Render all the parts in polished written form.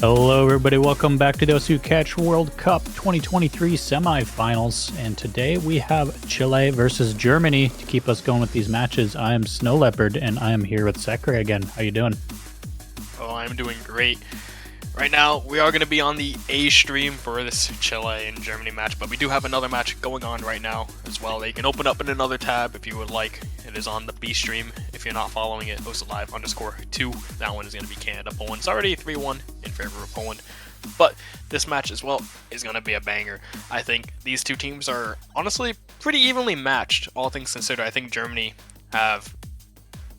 Hello, everybody. Welcome back to the Osu Catch World Cup 2023 semifinals. And today we have Chile versus Germany to keep us going with these matches. I am Snow Leopard, and I am here with Sekre again. How you doing? Oh, I'm doing great. Right now, we are going to be on the A stream for this Chile and Germany match, but we do have another match going on right now as well. They can open up in another tab if you would like. It is on the B stream. If you're not following it, OsuLive_2. That one is going to be Canada-Poland. It's already 3-1 in favor of Poland. But this match as well is going to be a banger. I think these two teams are honestly pretty evenly matched, all things considered. I think Germany have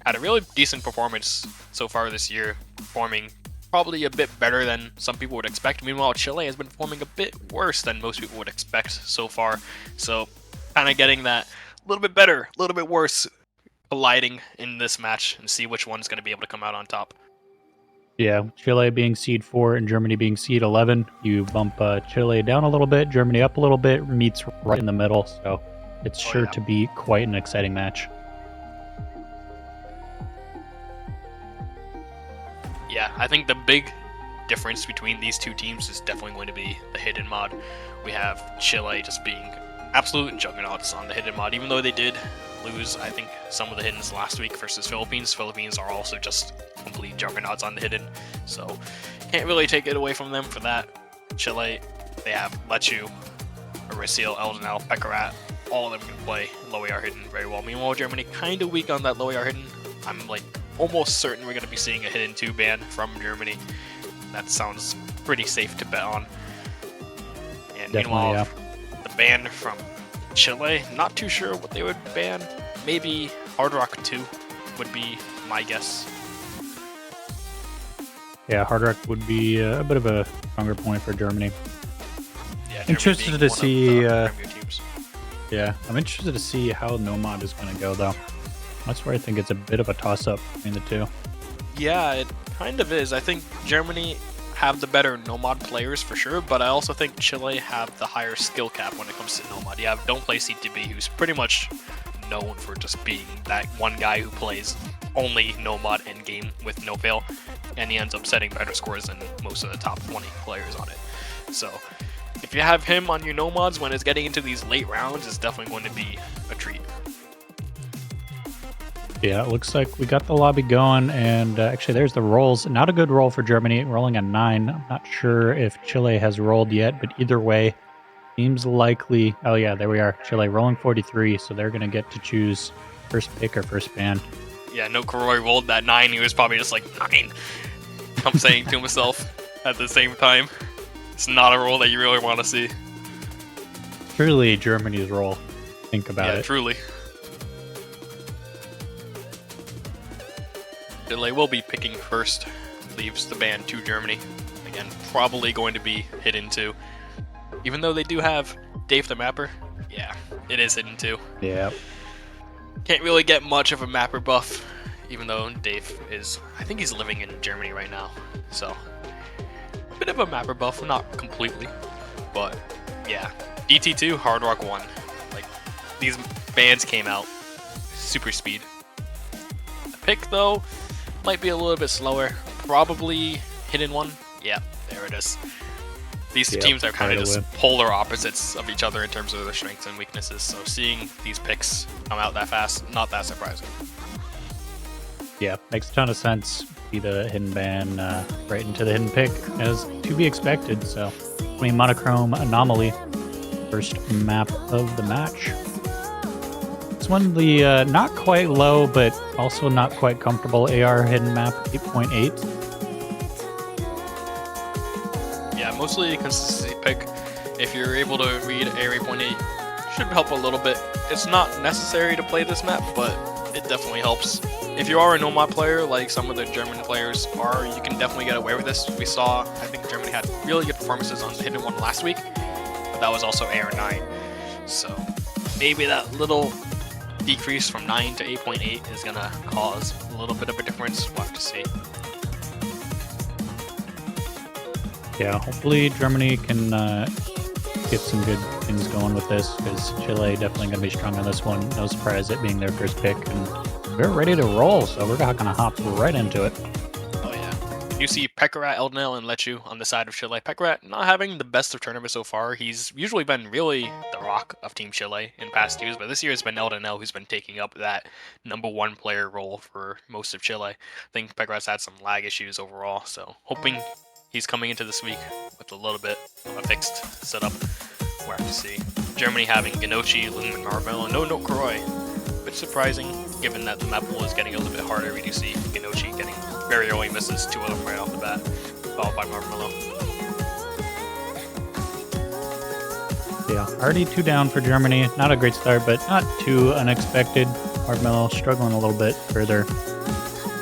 had a really decent performance so far this year, performing probably a bit better than some people would expect. Meanwhile, Chile has been performing a bit worse than most people would expect so far. So kind of getting that a little bit better, a little bit worse colliding in this match and see which one's going to be able to come out on top. Yeah, Chile being seed 4 and Germany being seed 11. You bump Chile down a little bit, Germany up a little bit, meets right in the middle. So it's sure to be quite an exciting match. Yeah, I think the big difference between these two teams is definitely going to be the hidden mod. We have Chile just being absolute juggernauts on the hidden mod, even though they did lose, I think, some of the hiddens last week versus Philippines. Philippines are also just complete juggernauts on the hidden, so can't really take it away from them for that. Chile, they have Lechu, Arisil, Eldenal, Pekarat, all of them can play low AR hidden very well. Meanwhile, Germany kind of weak on that low AR hidden. I'm like almost certain we're going to be seeing a hidden 2 ban from Germany. That sounds pretty safe to bet on. And meanwhile, the ban from Chile, not too sure what they would ban. Maybe Hard Rock 2 would be my guess. Yeah, Hard Rock would be a bit of a stronger point for Germany. Yeah, interested to see. Yeah, I'm interested to see how Nomad is going to go, though. That's where I think it's a bit of a toss-up between the two. Yeah, it kind of is. I think Germany have the better Nomad players for sure, but I also think Chile have the higher skill cap when it comes to Nomad. You have Don't Play CTB, who's pretty much known for just being that one guy who plays only Nomad endgame with no fail, and he ends up setting better scores than most of the top 20 players on it. So if you have him on your Nomads when it's getting into these late rounds, it's definitely going to be a treat. Yeah, it looks like we got the lobby going, and actually there's the rolls. Not a good roll for Germany, rolling a 9. I'm not sure if Chile has rolled yet, but either way, seems likely. Oh yeah, there we are. Chile rolling 43, so they're going to get to choose first pick or first ban. Yeah, no, Karoi rolled that 9. He was probably just like, 9. I'm saying to myself at the same time, it's not a roll that you really want to see. Truly Germany's roll. Think about it. Yeah, truly. Chile will be picking first, leaves the ban to Germany. Again, probably going to be hidden 2. Even though they do have Dave the Mapper, yeah, it is hidden 2. Yeah. Can't really get much of a mapper buff, even though Dave is, I think he's living in Germany right now. So, a bit of a mapper buff, not completely, but yeah. DT2, Hard Rock 1. Like, these bans came out super speed. The pick, though, might be a little bit slower. Probably hidden 1. Yeah, there it is. These two teams are kind of just polar opposites of each other in terms of their strengths and weaknesses. So seeing these picks come out that fast, not that surprising. Yeah, makes a ton of sense. Be the hidden ban right into the hidden pick, as to be expected. So, I mean, monochrome anomaly, first map of the match. This one, the not quite low, but also not quite comfortable AR hidden map, 8.8. Yeah, mostly a consistency pick. If you're able to read AR 8.8, should help a little bit. It's not necessary to play this map, but it definitely helps. If you are a Nomad player, like some of the German players are, you can definitely get away with this. We saw, I think Germany had really good performances on the hidden 1 last week, but that was also AR 9. So maybe that little decrease from 9 to 8.8 is going to cause a little bit of a difference. We'll have to see. Yeah, hopefully Germany can get some good things going with this, because Chile definitely going to be strong on this one. No surprise it being their first pick, and we're ready to roll, so we're not going to hop right into it. Oh yeah. You see Pekarat, Eldenel, and Lechu on the side of Chile. Pekarat not having the best of tournaments so far. He's usually been really the rock of Team Chile in past years, but this year it's been Eldenel who's been taking up that #1 player role for most of Chile. I think Pekarat's had some lag issues overall, so hoping he's coming into this week with a little bit of a fixed setup. We'll have to see. Germany having Genochi, Loom, and Marvel, and no Croy. Bit surprising, given that the map pool is getting a little bit harder. We do see Genochi getting very early misses, 2 of them right off the bat, followed by Marshmallow. Yeah, already 2 down for Germany. Not a great start, but not too unexpected. Marshmallow struggling a little bit further.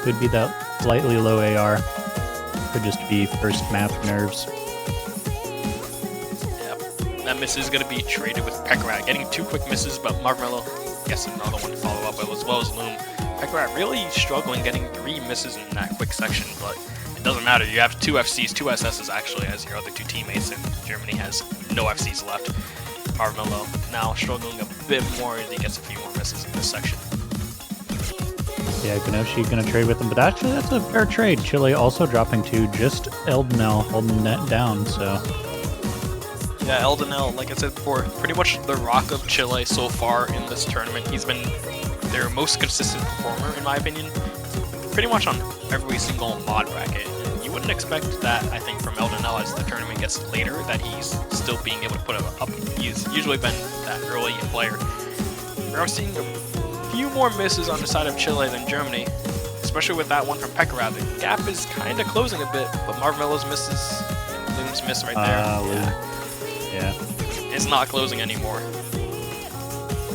Could be that slightly low AR. Could just be first map nerves. Yep, that miss is going to be traded with Pekarat, getting 2 quick misses, but Marshmallow gets another one to follow up with, as well as Loom. Pekarat really struggling getting 3 misses in that quick section, but it doesn't matter. You have 2 FCs, 2 SSs actually as your other 2 teammates, and Germany has no FCs left. Marshmallow now struggling a bit more as he gets a few more misses in this section. Yeah, Genoshi gonna trade with him, but actually that's a fair trade. Chile also dropping 2, just Eldenel holding that down, so... Yeah, Eldenel, like I said before, pretty much the rock of Chile so far in this tournament. He's been their most consistent performer, in my opinion, pretty much on every single mod bracket. And you wouldn't expect that, I think, from Eldenel as the tournament gets later, that he's still being able to put it up. He's usually been that early player. We're seeing a few more misses on the side of Chile than Germany, especially with that one from Pekarat. The gap is kind of closing a bit, but Marvello's misses and Loom's miss right there. Yeah. It's not closing anymore.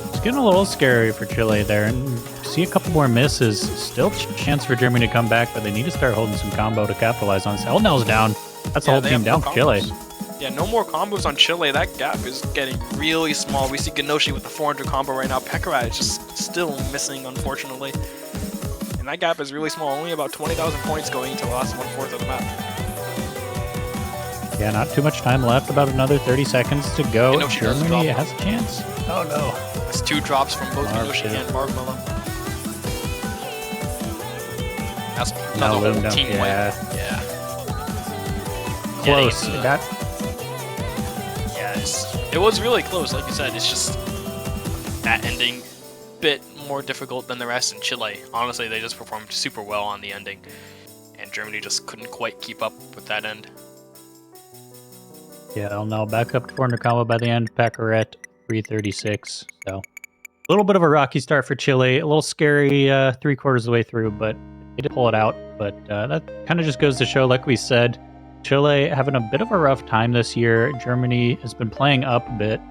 It's getting a little scary for Chile there, and see a couple more misses. Still chance for Germany to come back, but they need to start holding some combo to capitalize on this. Eldenel's down. That's the whole team down for Chile. Yeah, no more combos on Chile. That gap is getting really small. We see Genoshi with the 400 combo right now. Pekarat is just still missing, unfortunately. And that gap is really small. Only about 20,000 points going into the last 1/4 of the map. Yeah, not too much time left. About another 30 seconds to go. Genoshi Germany has a chance. Oh no. That's 2 drops from both Genoshi and Marshmallow. That's another whole team win. Yeah. Close. It was really close, like you said. It's just that ending bit more difficult than the rest in Chile. Honestly, they just performed super well on the ending, and Germany just couldn't quite keep up with that end. Yeah, Eldenel back up to 400 combo by the end. Pekarat 336. So a little bit of a rocky start for Chile. A little scary 3/4 of the way through, but they did pull it out. But that kind of just goes to show, like we said, Chile having a bit of a rough time this year. Germany has been playing up a bit.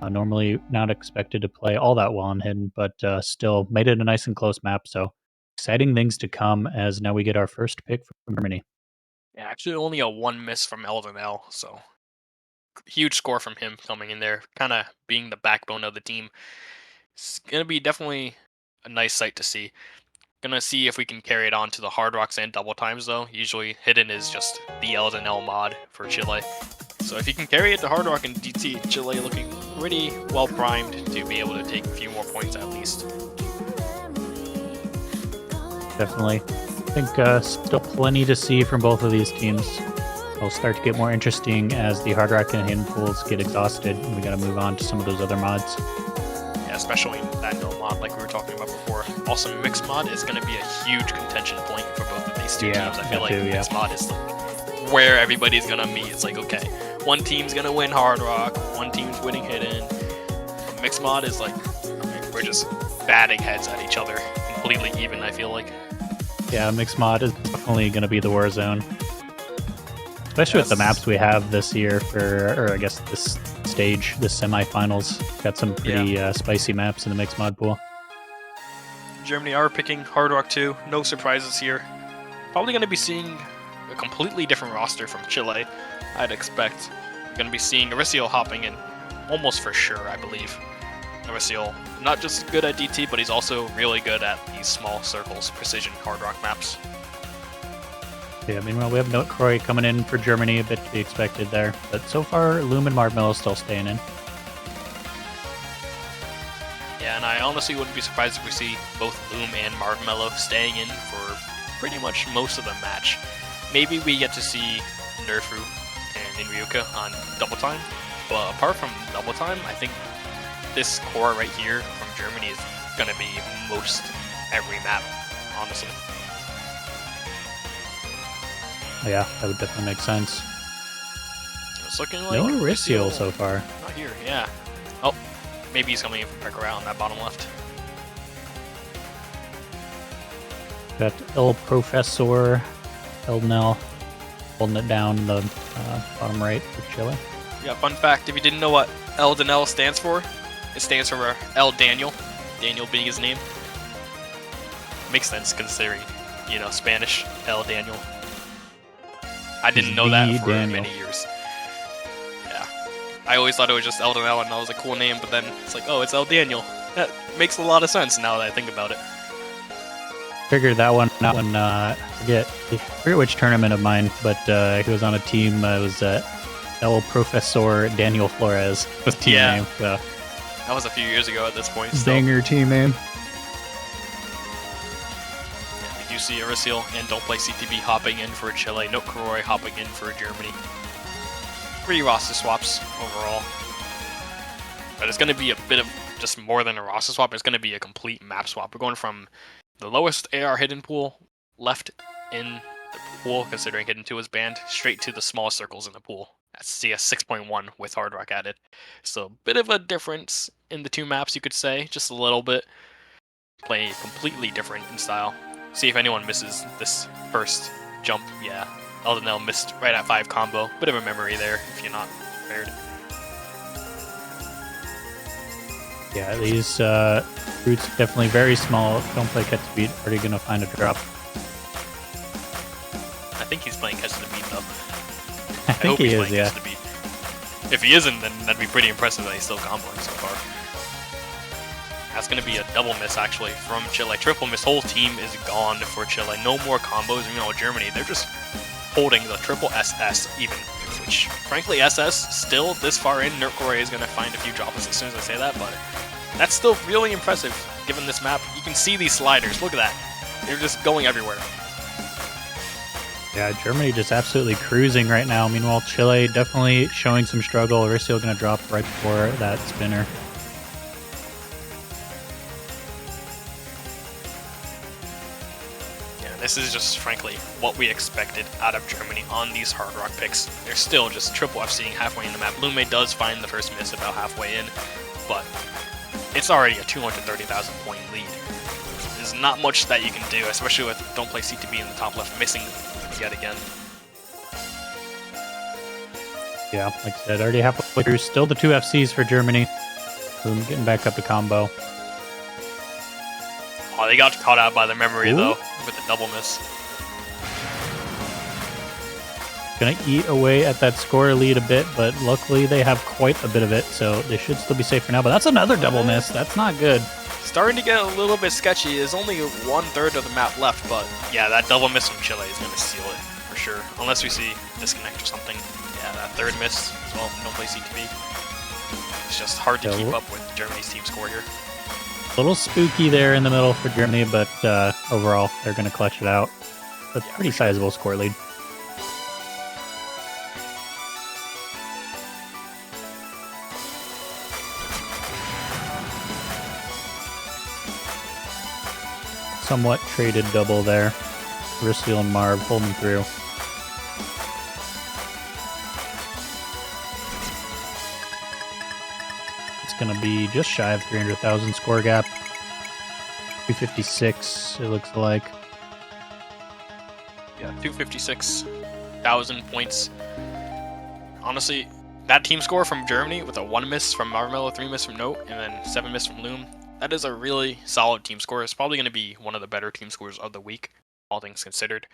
Normally not expected to play all that well on Hidden, but still made it a nice and close map. So exciting things to come as now we get our first pick from Germany. Yeah, actually only a 1 miss from Eldenel, so huge score from him coming in there, kind of being the backbone of the team. It's going to be definitely a nice sight to see. Gonna see if we can carry it on to the Hard Rocks and Double Times though. Usually Hidden is just the Eldenel mod for Chile. So if you can carry it to Hard Rock and DT, Chile looking pretty well primed to be able to take a few more points at least. Definitely. I think still plenty to see from both of these teams. It'll start to get more interesting as the Hard Rock and Hidden pools get exhausted, and we gotta move on to some of those other mods. Yeah, especially that no mod like we were talking about before. Also, Mixed mod is going to be a huge contention point for both of these 2 teams. I feel like Mixed mod is like where everybody's going to meet. It's like, okay, one team's going to win Hard Rock, one team's winning Hidden. But Mixed mod is like, we're just batting heads at each other, completely even, I feel like. Yeah, Mixed mod is definitely going to be the war zone. Especially with the maps we have this year or I guess this stage, the semifinals. Got some pretty spicy maps in the Mixed mod pool. Germany are picking Hard Rock 2. No surprises here. Probably going to be seeing a completely different roster from Chile, I'd expect. Going to be seeing Aricio hopping in almost for sure, I believe. Aricio, not just good at DT, but he's also really good at these small circles, precision Hard Rock maps. Yeah, meanwhile, we have Note Croy coming in for Germany, a bit to be expected there. But so far, Loom and Marshmallow still staying in. Yeah, and I honestly wouldn't be surprised if we see both Loom and Marshmallow staying in for pretty much most of the match. maybe we get to see Nerfu and Inryuka on double time. But apart from double time, I think this core right here from Germany is gonna be most every map, honestly. Yeah, that would definitely make sense. It's looking like No Rissiel so far. Not here, yeah. Oh, maybe he's coming in from Picker out on that bottom left. Got El Professor, Eldnell holding it down the bottom right for Chile. Yeah, fun fact, if you didn't know what Eldenel stands for, it stands for El Daniel. Daniel being his name. Makes sense considering, you know, Spanish, El Daniel. I didn't know that for many years. Yeah. I always thought it was just Eldenel and that was a cool name, but then it's like, oh, it's El Daniel. That makes a lot of sense now that I think about it. Figured that one out when, I forget which tournament of mine, but he was on a team, it was El Professor Daniel Flores was team name. So. That was a few years ago at this point. Banger team name. Yeah, we do see Arisil and Don't Play CTB hopping in for Chile, No Kuroi hopping in for Germany. 3 roster swaps overall. But it's going to be a bit of just more than a roster swap. It's going to be a complete map swap. We're going from the lowest AR hidden pool left in the pool, considering hidden 2 is banned, straight to the smallest circles in the pool. That's CS 6.1 with Hard Rock added. So a bit of a difference in the 2 maps, you could say, just a little bit. Play completely different in style. See if anyone misses this first jump. Yeah, Eldenel missed right at 5 combo. Bit of a memory there if you're not prepared. Yeah, these roots definitely very small. Don't play catch the beat. Already gonna find a drop. I think he's playing catch the beat though. I think he is, yeah. If he isn't, then that'd be pretty impressive that he's still comboing so far. That's going to be a double miss, actually, from Chile. Triple miss. Whole team is gone for Chile. No more combos. You know, Germany, they're just holding the triple SS even. Which, frankly, SS, still this far in, Nurkore is going to find a few droplets as soon as I say that, but that's still really impressive, given this map. You can see these sliders. Look at that. They're just going everywhere. Yeah, Germany just absolutely cruising right now. Meanwhile, Chile definitely showing some struggle. Arisil going to drop right before that spinner. Yeah, this is just, frankly, what we expected out of Germany on these Hard Rock picks. They're still just triple FCing halfway in the map. Lume does find the first miss about halfway in, but it's already a 230,000 point lead. There's not much that you can do, especially with Don't Play CTB in the top left missing yet again. Yeah, like I said, already halfway through. Still the 2 FCs for Germany. Boom, getting back up to combo. Oh, they got caught out by the memory, though, with the double miss. Gonna eat away at that score lead a bit, but luckily they have quite a bit of it, so they should still be safe for now. But that's another double miss. That's not good. Starting to get a little bit sketchy. There's only 1/3 of the map left, but yeah, that double miss from Chile is going to seal it for sure. Unless we see disconnect or something. Yeah, that 3rd miss as well. Don't play CTB. It's just hard to keep up with Germany's team score here. A little spooky there in the middle for Germany, but overall they're going to clutch it out. That's a pretty sizable score lead. Somewhat traded double there. Rissiel and Marv holding through. It's going to be just shy of 300,000 score gap. 256, it looks like. Yeah, 256,000 points. Honestly, that team score from Germany with a 1 miss from Marvello, 3 miss from Note, and then 7 miss from Loom. That is a really solid team score. It's probably going to be one of the better team scores of the week, all things considered.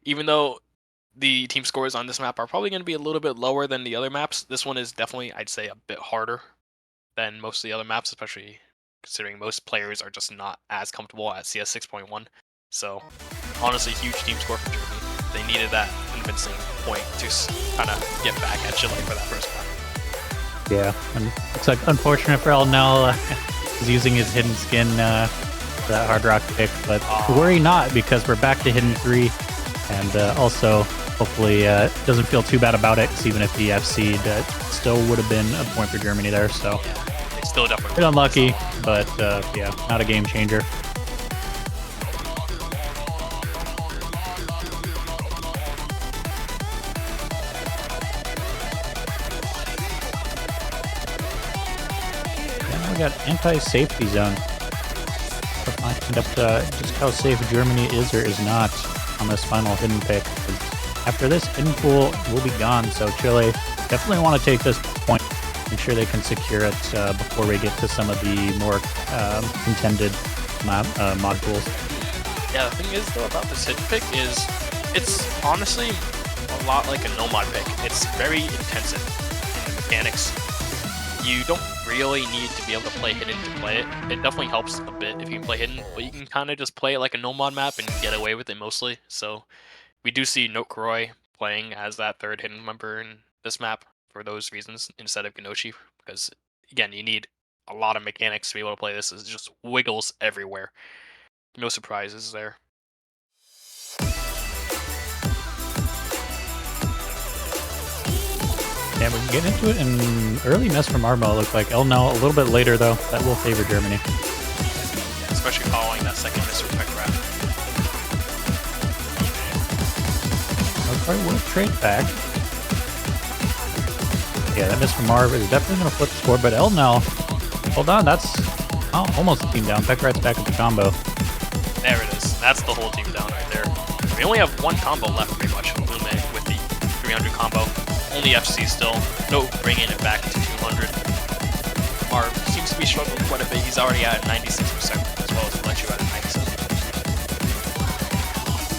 Even though the team scores on this map are probably going to be a little bit lower than the other maps, this one is definitely, I'd say, a bit harder than most of the other maps, especially considering most players are just not as comfortable at CS 6.1. So, honestly, huge team score for Germany. They needed that convincing point to kind of get back at Chile for that first map. Yeah, and it's like unfortunate for Elnell. He's using his hidden skin for that Hard Rock pick, but worry not, because we're back to hidden 3. And also, hopefully, doesn't feel too bad about it, because even if he FC'd, still would have been a point for Germany there. So, yeah, it's still definitely bit unlucky, but yeah, not a game changer. And we got anti-safety zone. To find out just how safe Germany is or is not on this final hidden pick. After this, hidden pool will be gone, so Chile definitely want to take this point, make sure they can secure it before we get to some of the more contended mod pools. Yeah, the thing is though about this hidden pick is it's honestly a lot like a no mod pick. It's very intensive in the mechanics. You don't really need to be able to play hidden to play it. It definitely helps a bit if you can play hidden, but you can kind of just play it like a no mod map and get away with it mostly. So we do see Note playing as that third hidden member in this map for those reasons instead of Ganochi, because again, you need a lot of mechanics to be able to play this. It's just wiggles everywhere. No surprises there. Yeah, we can get into it in early miss from Armo. It looked like Elno a little bit later though. That will favor Germany. Especially following that second miss from Pekrat. Probably will trade back. Yeah, that miss from Marv is definitely going to flip the score, but Elno, hold on, that's almost a team down. Pekrat's back at the combo. There it is. That's the whole team down right there. We only have one combo left pretty much. Lume with the 300 combo. Only FC still. No bringing it back to 200. Marv seems to be struggling quite a bit. He's already at 96% as well as Lechu at 97%.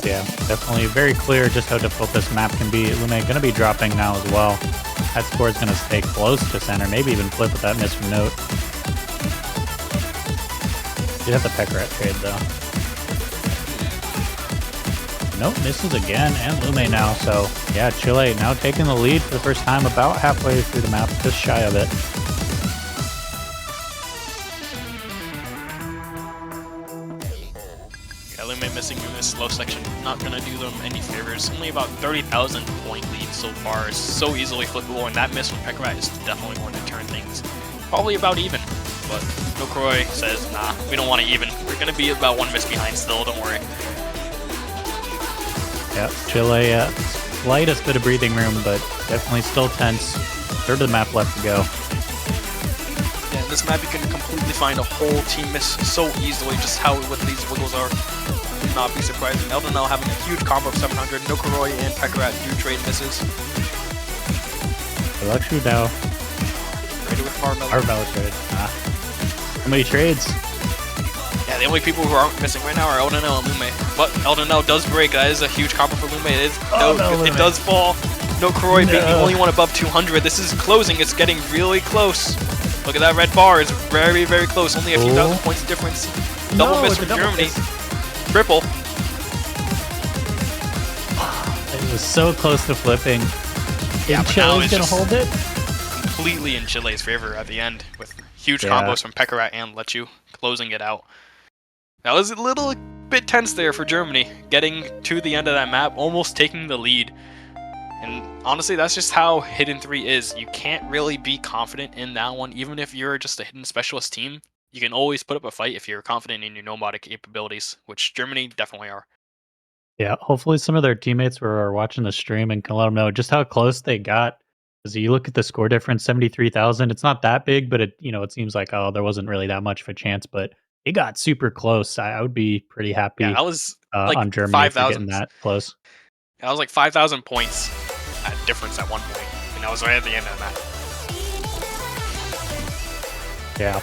Yeah, definitely very clear just how difficult this map can be. Lume going to be dropping now as well. That score is going to stay close to center, maybe even flip with that miss from Note. Did have the Pekrat trade though. Note misses again, and Lume now. So yeah, Chile now taking the lead for the first time about halfway through the map, just shy of it. Lume missing in this slow section, not going to do them any favors. Only about 30,000 point lead so far. It's so easily flippable, and that miss from Pekrat is definitely going to turn things probably about even. But Nokroy says, nah, we don't want to even. We're going to be about one miss behind still, don't worry. Yeah, Chile, slightest bit of breathing room, but definitely still tense. Third of the map left to go. Yeah, in this map you can completely find a whole team miss so easily, just how what these wiggles are. Would not be surprising. Eldenel having a huge combo of 700. Nokoroi and Pekrat do trade misses. Luxury now. Traded with Marmel. Marmel traded. How many trades? Yeah, the only people who aren't missing right now are Eldenel and Lume. But Eldenel does break. That is a huge combo for Lume. It is, it does fall. Nokoroi being the only one above 200. This is closing. It's getting really close. Look at that red bar. It's very, very close. Only a few thousand points difference. Double miss from Germany. Triple. It was so close to flipping. Yeah, but Chile's gonna hold it. Completely in Chile's favor at the end with huge combos from Pekrat and Lechu closing it out. That was a little bit tense there for Germany, getting to the end of that map, almost taking the lead. And honestly, that's just how Hidden 3 is. You can't really be confident in that one, even if you're just a Hidden Specialist team. You can always put up a fight if you're confident in your nomadic capabilities, which Germany definitely are. Yeah, hopefully some of their teammates were watching the stream and can let them know just how close they got. Because you look at the score difference, 73,000. It's not that big, but it seems like there wasn't really that much of a chance. But it got super close. I would be pretty happy. Yeah, that was like on Germany 5,000. for getting that close. That was like 5,000 points at difference at one point, and that was right at the end of the map. Yeah,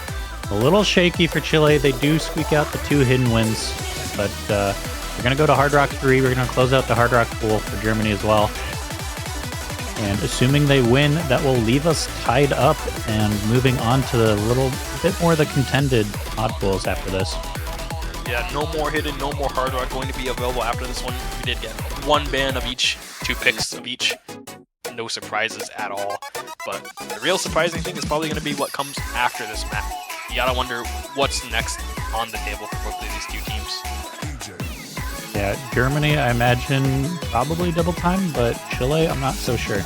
a little shaky for Chile. They do squeak out the 2 hidden wins, but we're going to go to Hard Rock 3. We're going to close out the Hard Rock pool for Germany as well. And assuming they win, that will leave us tied up and moving on to the little bit more of the contended mod pools after this. Yeah, no more hidden, no more Hard Rock going to be available after this one. We did get 1 ban of each, 2 picks of each. No surprises at all. But the real surprising thing is probably going to be what comes after this map. You gotta wonder what's next on the table for both of these 2 teams. Yeah, Germany, I imagine probably double time, but Chile, I'm not so sure.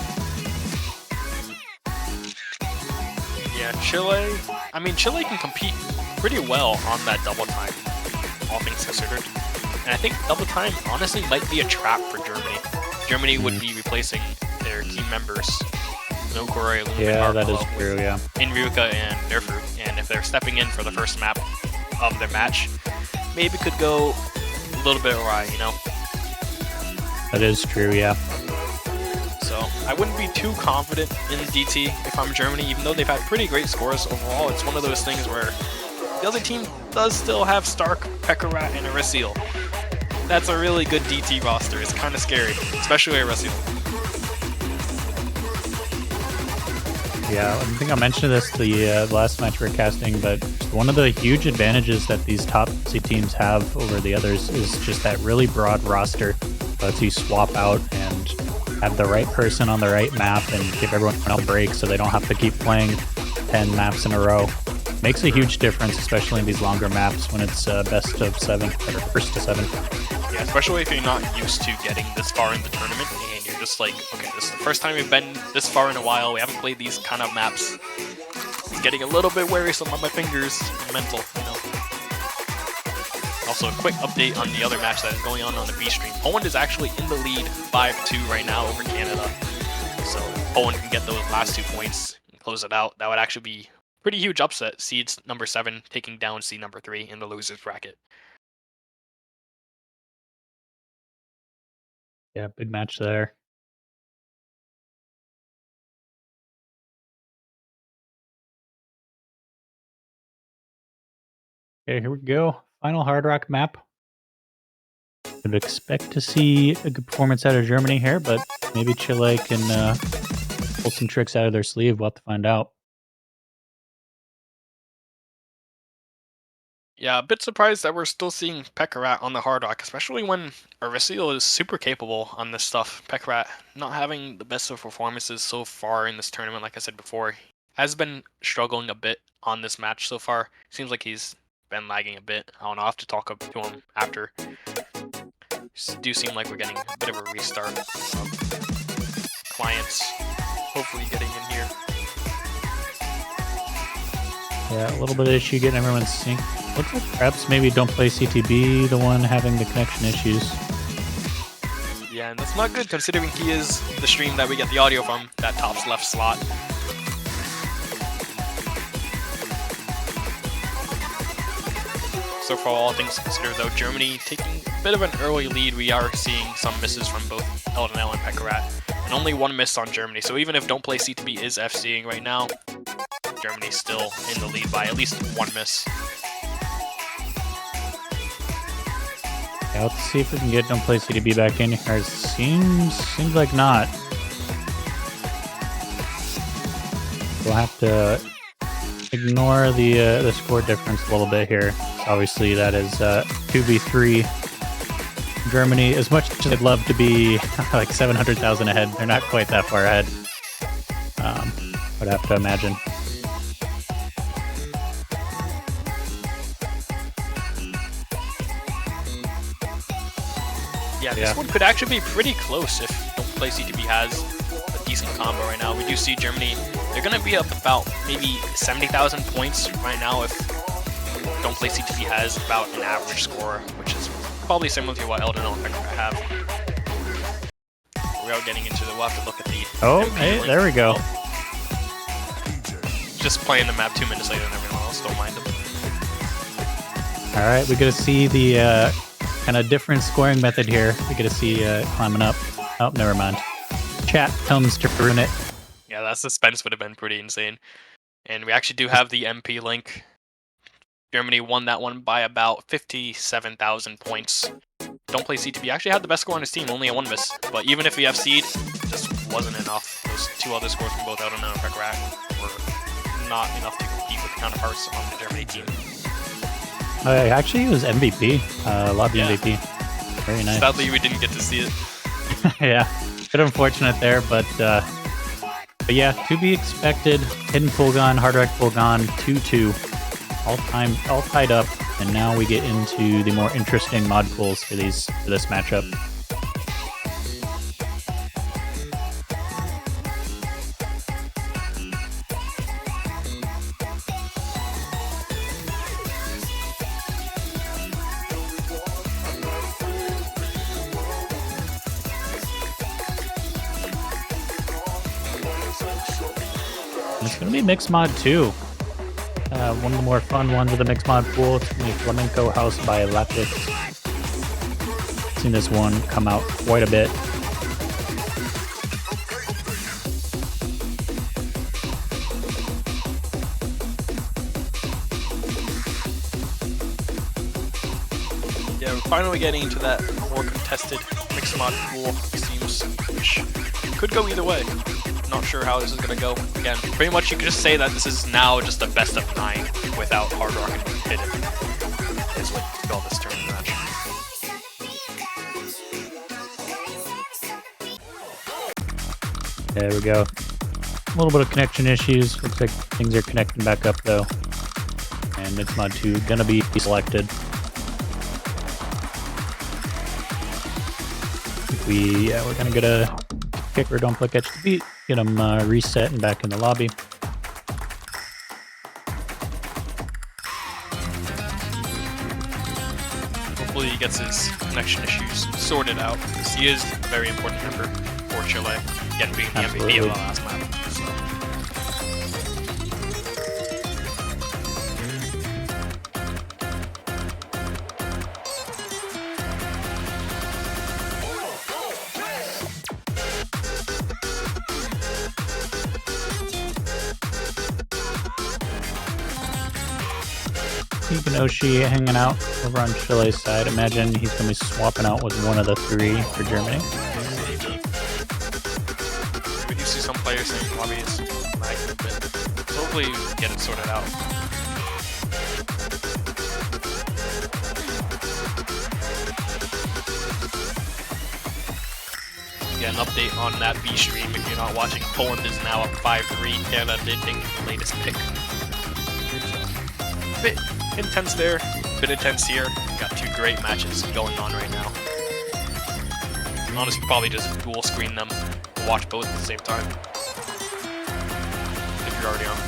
Yeah, Chile. I mean, Chile can compete pretty well on that double time, all things considered. And I think double time honestly might be a trap for Germany. Germany would be replacing their key members, Nokore, Yeah, that is true, yeah. Inryuka, and Nerfu. And if they're stepping in for the first map of their match, maybe could go a little bit awry, you know? That is true, yeah. So I wouldn't be too confident in DT if I'm Germany, even though they've had pretty great scores overall. It's one of those things where the other team does still have Stark, Pekarat, and Arisil. That's a really good DT roster. It's kind of scary, especially Arisil. Yeah, I think I mentioned this the last match we were casting, but one of the huge advantages that these top C teams have over the others is just that really broad roster. Lets you swap out and have the right person on the right map and give everyone a break so they don't have to keep playing 10 maps in a row. Makes a huge difference, especially in these longer maps when it's best of 7 or first to 7. Yeah, especially if you're not used to getting this far in the tournament and you're just like, okay, this is the first time we've been this far in a while. We haven't played these kind of maps. It's getting a little bit wearisome on my fingers and mental, you know. Also, a quick update on the other match that is going on the B stream. Poland is actually in the lead 5-2 right now over Canada. So if Poland can get those last 2 points and close it out, that would actually be a pretty huge upset. Seeds number 7 taking down seed number 3 in the losers bracket. Yeah, big match there. Okay, here we go. Final Hard Rock map. Would expect to see a good performance out of Germany here, but maybe Chile can pull some tricks out of their sleeve. We'll have to find out. Yeah, a bit surprised that we're still seeing Pekarat on the Hard Rock, especially when Arisil is super capable on this stuff. Pekarat not having the best of performances so far in this tournament, like I said before, has been struggling a bit on this match so far. Seems like he's been lagging a bit. I don't know, I'll have to talk up to him after. Do seem like we're getting a bit of a restart of clients hopefully getting in here. Yeah, a little bit of issue getting everyone synced. Looks like perhaps maybe Don't Play CTB, the one having the connection issues. Yeah, and that's not good considering he is the stream that we get the audio from, that top left slot. So for all things considered though, Germany taking a bit of an early lead. We are seeing some misses from both Eldenel and Pekarat, and only one miss on Germany. So even if Don't Play CTB is FCing right now, Germany's still in the lead by at least one miss. Yeah, let's see if we can get Don't Play CTB back in here. Seems like not. We'll have to ignore the score difference a little bit here. Obviously, that is 2v3. Germany, as much as I'd love to be like 700,000 ahead, they're not quite that far ahead. I'd have to imagine. Yeah, this one could actually be pretty close if Don't Play CTB has a decent combo right now. We do see Germany, they're going to be up about maybe 70,000 points right now if Don't Play CTB has about an average score, which is probably similar to what Elden and Pekarat have. We are getting into the, we'll have to look at the hey, there we go. Just playing the map 2 minutes later than everyone else, don't mind them. Alright, we get to see the kind of different scoring method here. We get to see climbing up. Oh, never mind. Chat comes to ruin it. Yeah, that suspense would have been pretty insane. And we actually do have the MP link. Germany won that one by about 57,000 points. Don't Play CTB actually had the best score on his team, only a 1 miss. But even if we have seed, it just wasn't enough. Those 2 other scores from both Elden and Pekarat were not enough to compete with counterparts on the Germany team. Actually, it was MVP. Lobby MVP. Very nice. Sadly, we didn't get to see it. Yeah, bit unfortunate there, but yeah, to be expected. Hidden Pulgon, Hard Rock Pulgon, 2-2. all tied up, and now we get into the more interesting mod pools for this matchup. And it's going to be mixed mod too. One of the more fun ones of the mixed mod pool. It's going to be Flamenco House by Lapis. Seen this one come out quite a bit. Yeah, we're finally getting into that more contested mixed mod pool, it seems, which could go either way. Not sure how this is going to go. Again, pretty much you could just say that this is now just a best of 9 without Hard Rock and Hidden. Is what you call this tournament match. There we go. A little bit of connection issues. Looks like things are connecting back up though. And mixed mod 2 gonna be selected. We're gonna get a kick or don't play catch the beat. Get him reset and back in the lobby. Hopefully he gets his connection issues sorted out, because he is a very important member for Chile. Again, being the MVP of the last map. So. Higanoshi hanging out over on Chile's side. Imagine he's going to be swapping out with one of the 3 for Germany. We do see some players saying lobby is lagging a bit. So hopefully we get it sorted out. Get an update on that B stream if you're not watching. Poland is now up 5-3. Canada did take the latest pick. Bit intense there, bit intense here. Got 2 great matches going on right now. Honestly, probably just dual screen them and watch both at the same time. If you're already on.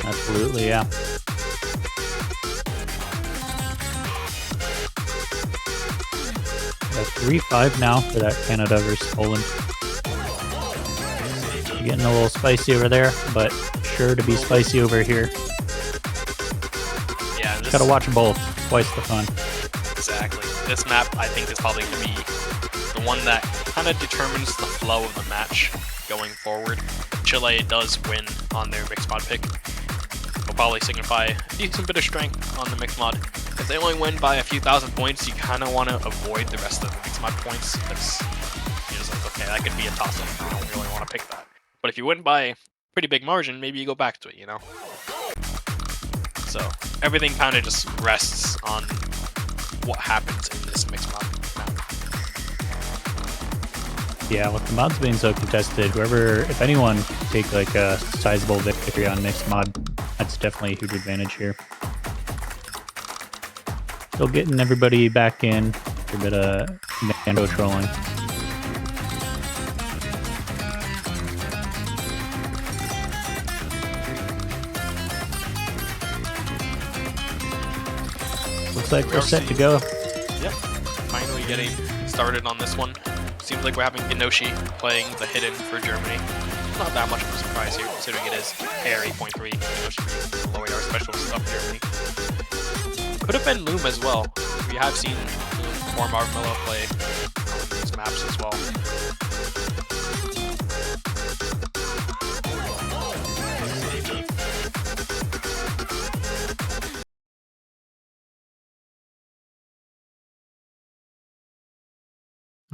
Absolutely, yeah. Got 3-5 now for that Canada versus Poland. Getting a little spicy over there, but sure to be spicy over here. Yeah, this... Gotta watch both. Twice the fun. Exactly. This map, I think, is probably going to be the one that kind of determines the flow of the match going forward. If Chile does win on their mixed mod pick, will probably signify a decent bit of strength on the mixed mod. If they only win by a few thousand points, you kind of want to avoid the rest of the mixed mod points, because you're just like, okay, that could be a toss-up. You don't really want to pick that. But if you win by a pretty big margin, maybe you go back to it, you know? So, everything kind of just rests on what happens in this mixed mod map. Yeah, with the mods being so contested, if anyone can take like a sizable victory on mixed mod, that's definitely a huge advantage here. Still getting everybody back in for a bit of Mando trolling. Looks like we're set to go. Yep, finally getting started on this one. Seems like we're having Genoshi playing the Hidden for Germany. Not that much of a surprise here, considering it is KR 8.3. Genoshi being the low AR specialist of Germany. Could have been Loom as well. We have seen Loom or Marvmello play on these maps as well.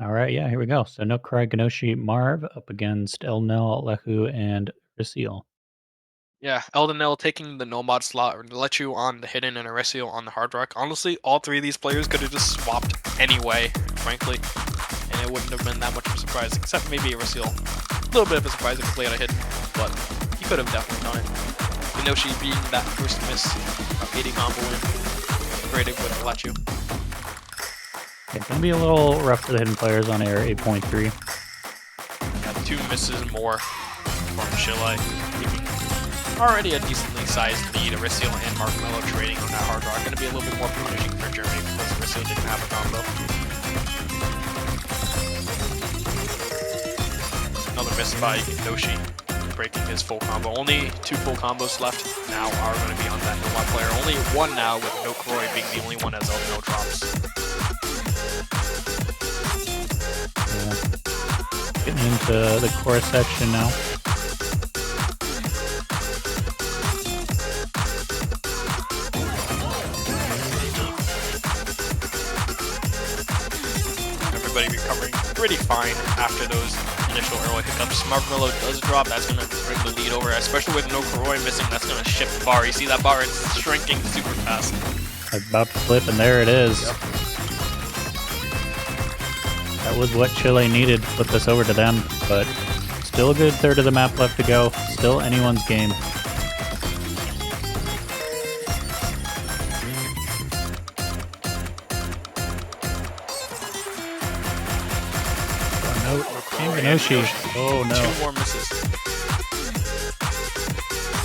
All right, yeah, here we go. So Nokrai, Genoshi, Marv up against Elnel, Lehu, and Risil. Yeah, Eldenel taking the Nomad slot, or Lechu on the Hidden and Eresio on the Hard Rock. Honestly, all 3 of these players could have just swapped anyway, frankly. And it wouldn't have been that much of a surprise, except maybe Eresio. little bit of a surprising play out of hidden, but he could have definitely done it. Inoshi being that first miss, 80 combo win, creative with Lechu. It's going to be a little rough for the hidden players on air 8.3. Yeah, 2 misses more from Chile, taking already a decently sized lead. Aricio and Marshmallow trading on that hard rock. Going to be a little bit more punishing for Germany because Aricio didn't have a combo. Another miss by Inoshi, breaking his full combo. Only 2 full combos left now are going to be on that Nomad player. Only 1 now, with No Kroy being the only one as no drops. Yeah. Getting into the core section now. Everybody recovering pretty fine after those initial early hiccups. Marshmallow does drop. That's going to bring the lead over, especially with No Kroy missing. That's going to shift the bar. You see that bar? It's shrinking super fast. About to flip, and there it is. Yep. That was what Chile needed to flip this over to them, but still a good third of the map left to go. Still anyone's game. Inoshi. Oh no. 2 more misses.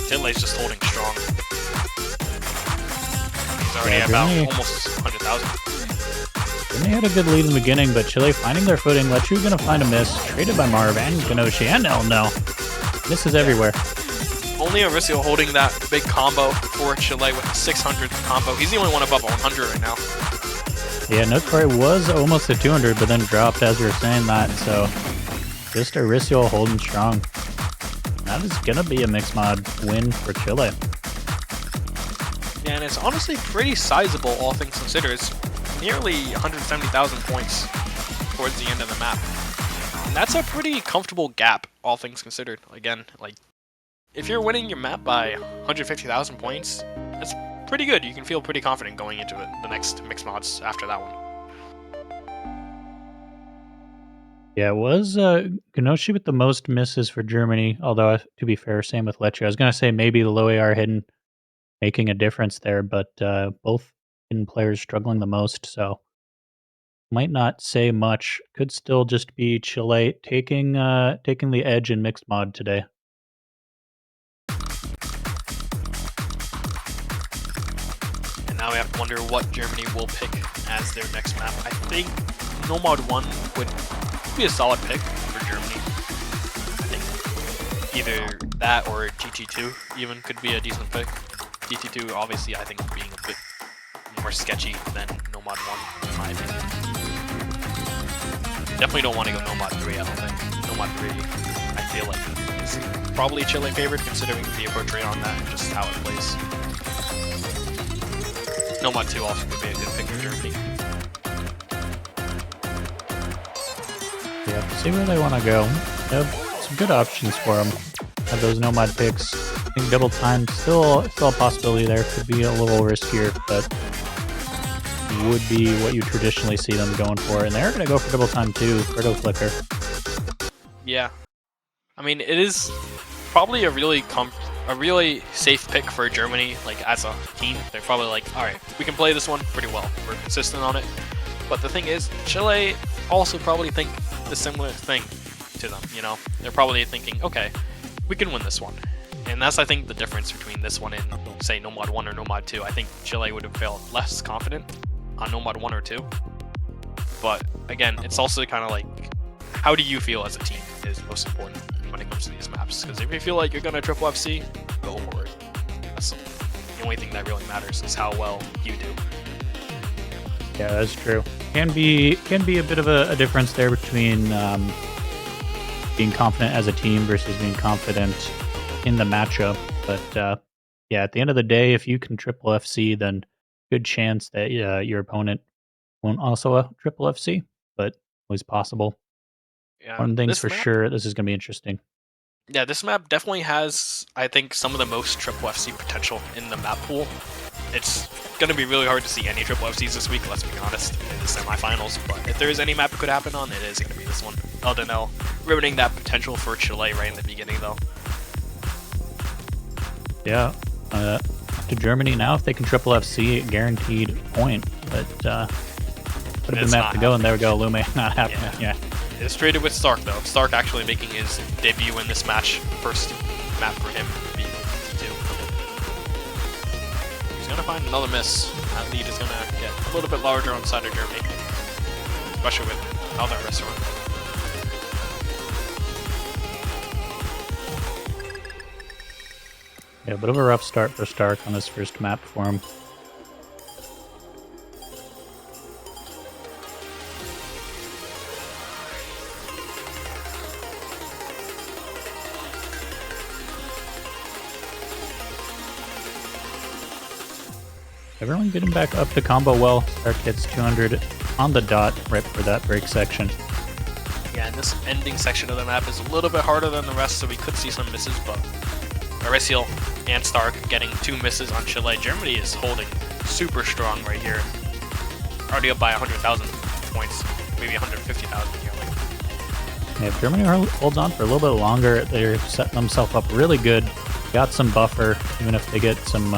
Chile's just holding strong. He's already about almost 100,000. They had a good lead in the beginning, but Chile finding their footing. Lechu gonna find a miss. Traded by Marv and Inoshi and no. Misses everywhere. Only Aricio holding that big combo for Chile with a 600 combo. He's the only one above 100 right now. Yeah, No Kroy was almost at 200, but then dropped as you were saying that, so just Aricio holding strong. That is gonna be a mixed mod win for Chile. Yeah, and it's honestly pretty sizable, all things considered. It's nearly 170,000 points towards the end of the map. And that's a pretty comfortable gap, all things considered. Again, like, if you're winning your map by 150,000 points, that's pretty good. You can feel pretty confident going into the next mixed mods after that one. Yeah, it was Ganoshi with the most misses for Germany, although, to be fair, same with Lechu. I was going to say maybe the low AR hidden making a difference there, but both hidden players struggling the most, so might not say much. Could still just be Chile taking the edge in mixed mod today. And now we have to wonder what Germany will pick as their next map. I think Nomad 1 would be a solid pick for Germany. I think either that or GT2 even could be a decent pick. GT2 obviously I think being a bit more sketchy than Nomad 1 in my opinion. Definitely don't want to go Nomad 3, I don't think. Nomad 3 I feel like is probably Chile favored considering the approach rate on that and just how it plays. Nomad 2 also could be a good pick for Germany. Yeah, see where they want to go. They have some good options for them. Have those Nomad picks. I think double time still a possibility there. Could be a little riskier, but would be what you traditionally see them going for. And they're going to go for double time too. Fertile Flicker. Yeah. I mean, it is probably a really safe pick for Germany, like as a team. They're probably like, alright, we can play this one pretty well. We're consistent on it. But the thing is, Chile also probably think the similar thing to them, you know? They're probably thinking, okay, we can win this one. And that's, I think, the difference between this one and, say, Nomad 1 or Nomad 2. I think Chile would have felt less confident on Nomad 1 or 2. But, again, it's also kind of like, how do you feel as a team is most important when it comes to these maps. Because if you feel like you're going to triple FC, go for it. That's the only thing that really matters is how well you do. Yeah, that's true. Can be a bit of a difference there between being confident as a team versus being confident in the matchup. But yeah, at the end of the day, if you can triple FC, then good chance that your opponent won't also triple FC, but always possible. Yeah, one thing's for sure, this is going to be interesting. Yeah, this map definitely has, I think, some of the most triple FC potential in the map pool. It's going to be really hard to see any triple FCs this week, let's be honest, in the semifinals. But if there is any map it could happen on, it is going to be this one. Eldenel, ruining that potential for Chile right in the beginning though. Yeah, to Germany now, if they can triple FC, guaranteed point. But would have been meant to go, and there we go, Lume. Not happening. Yeah. It's traded with Stark though. Stark actually making his debut in this match. First map for him, T2. He's gonna find another miss. That lead is gonna get a little bit larger on the side of Germany, especially with how that restaurant. Yeah, a bit of a rough start for Stark on his first map for him. Everyone getting back up to combo well. Stark gets 200 on the dot right for that break section. Yeah, and this ending section of the map is a little bit harder than the rest, so we could see some misses, but Aresiel and Stark getting 2 misses on Chile. Germany is holding super strong right here. Already up by 100,000 points, maybe 150,000 here. Yeah, if Germany holds on for a little bit longer, they're setting themselves up really good. Got some buffer, even if they get some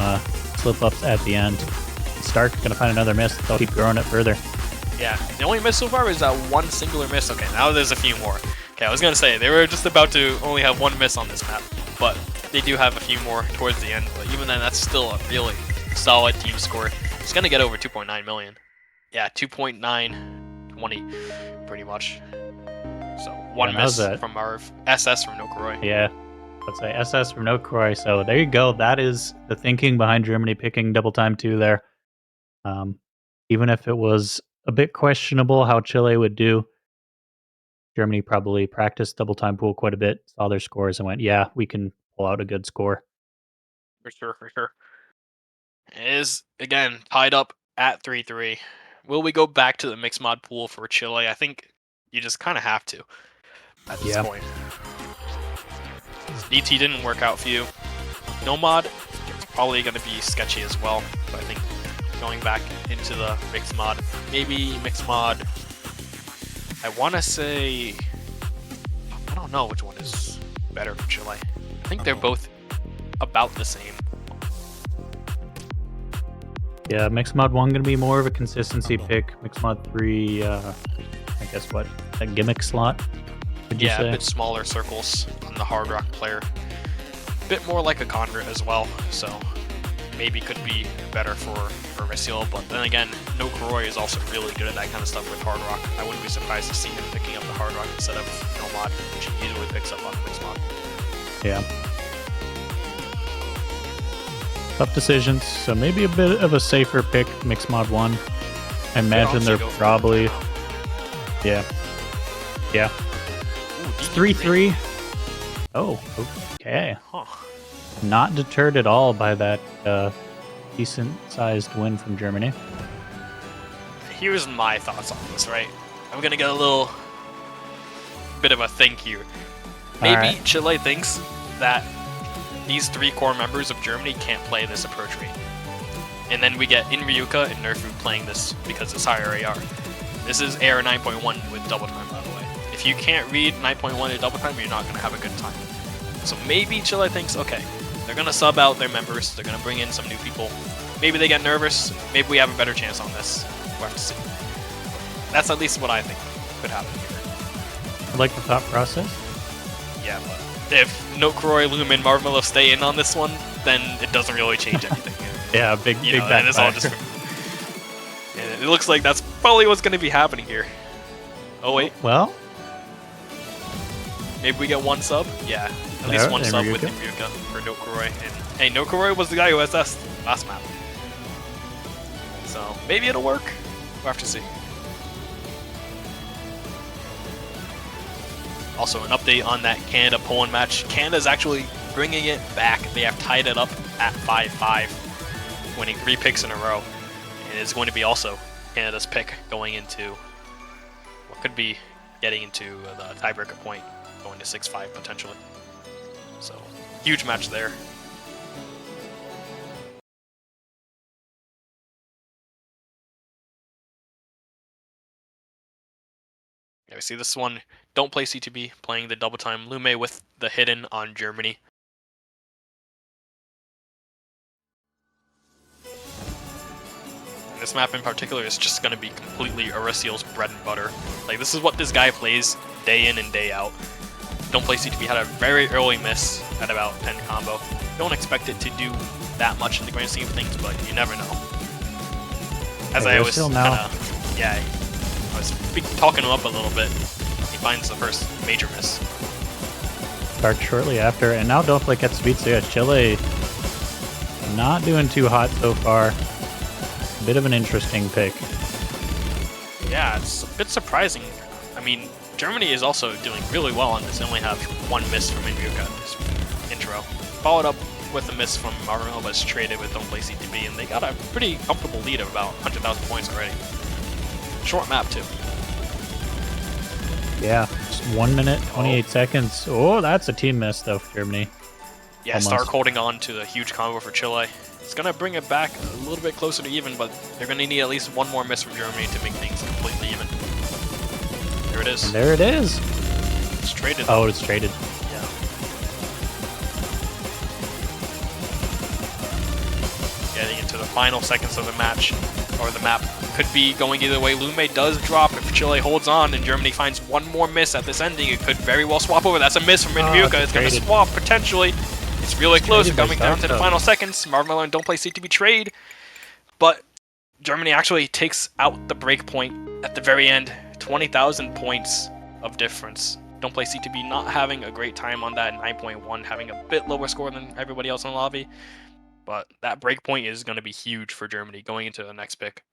slip-ups at the end. Stark gonna find another miss. They'll keep growing it further. Yeah, the only miss so far is that one singular miss. Okay, now there's a few more. Okay, I was gonna say, they were just about to only have 1 miss on this map, but they do have a few more towards the end. But even then, that's still a really solid team score. It's gonna get over 2.9 million. Yeah, 2.920, pretty much. So, 1 miss from our SS from Nokoroi. Yeah. Let's say SS from Nokoroi. So there you go. That is the thinking behind Germany picking Double Time 2 there. Even if it was a bit questionable how Chile would do, Germany probably practiced Double Time Pool quite a bit, saw their scores, and went, yeah, we can pull out a good score. For sure, for sure. It is, again, tied up at 3-3. Will we go back to the mixed mod pool for Chile? I think you just kind of have to at this point. DT didn't work out for you. No mod, it's probably going to be sketchy as well. But I think going back into the mixed mod, maybe mixed mod. I want to say, I don't know which one is better for Chile. I think they're both about the same. Yeah, mixed mod 1 going to be more of a consistency pick. Mixed mod 3, I guess what, a gimmick slot? Yeah, a bit smaller circles on the Hard Rock player. A bit more like a convert as well, so maybe could be better for Aresiel, but then again, Nokoroi is also really good at that kind of stuff with Hard Rock. I wouldn't be surprised to see him picking up the Hard Rock instead of No Mod, which he usually picks up on the mixed mod. Yeah. Tough decisions, so maybe a bit of a safer pick, mixed mod 1. I imagine they're probably... Yeah. Yeah. It's 3-3. Oh, okay. Huh. Not deterred at all by that decent-sized win from Germany. Here's my thoughts on this, right? I'm gonna get a little bit of a think here. Maybe Chile thinks that these 3 core members of Germany can't play this approach rate. And then we get Inryuka and Nerfu playing this because it's higher AR. This is AR 9.1 with double time, by the way. If you can't read 9.1 at double time, you're not going to have a good time. So maybe Chile thinks, okay, they're going to sub out their members, they're going to bring in some new people. Maybe they get nervous, maybe we have a better chance on this. We'll have to see. That's at least what I think could happen here. I like the thought process. Yeah, but if Nokoroi, Lumen, Marvelo stay in on this one, then it doesn't really change anything. Yeah, big backfire. It's all just... And it looks like that's probably what's going to be happening here. Oh, wait. Well... Maybe we get 1 sub? Yeah, at least 1 sub with Inryuka for Nokoroi. And hey, Nokoroi was the guy who SS last map. So maybe it'll work. We'll have to see. Also, an update on that Canada-Poland match. Canada's actually bringing it back. They have tied it up at 5-5, winning 3 picks in a row. And it's going to be also Canada's pick going into what could be getting into the tiebreaker point, going to 6-5 potentially. So, huge match there. we see this one. Don't play CTB, playing the double time Lume with the hidden on Germany. And this map in particular is just going to be completely Arisiel's bread and butter. Like, this is what this guy plays day in and day out. Don't play CTB had a very early miss at about 10 combo. Don't expect it to do that much in the grand scheme of things, but you never know. As I was kind of, yeah, I was talking him up a little bit. He finds the first major miss. Start shortly after, and now Don't Play gets beat. So yeah, Chile not doing too hot so far. Bit of an interesting pick. Yeah, it's a bit surprising. I mean, Germany is also doing really well on this. They only have one miss from Invyuka in this intro. Followed up with a miss from Maruno, but it's traded with Don't Play CTB, and they got a pretty comfortable lead of about 100,000 points already. Short map, too. Yeah, just 1 minute, 28 seconds. Oh, that's a team miss, though, for Germany. Yeah, almost. Stark holding on to the huge combo for Chile. It's going to bring it back a little bit closer to even, but they're going to need at least one more miss from Germany to make things completely even. There it is. And there it is. It's traded. Oh, it's traded. Yeah. Getting into the final seconds of the match, or the map. Could be going either way. Lume does drop if Chile holds on and Germany finds one more miss at this ending. It could very well swap over. That's a miss from Invyuka. It's going to swap potentially. It's really close. Coming down to the final seconds. Marvin Miller and Don't Play CTB trade. But Germany actually takes out the break point at the very end. 20,000 points of difference. Don't Play CTB not having a great time on that 9.1, having a bit lower score than everybody else in the lobby. But that break point is going to be huge for Germany going into the next pick.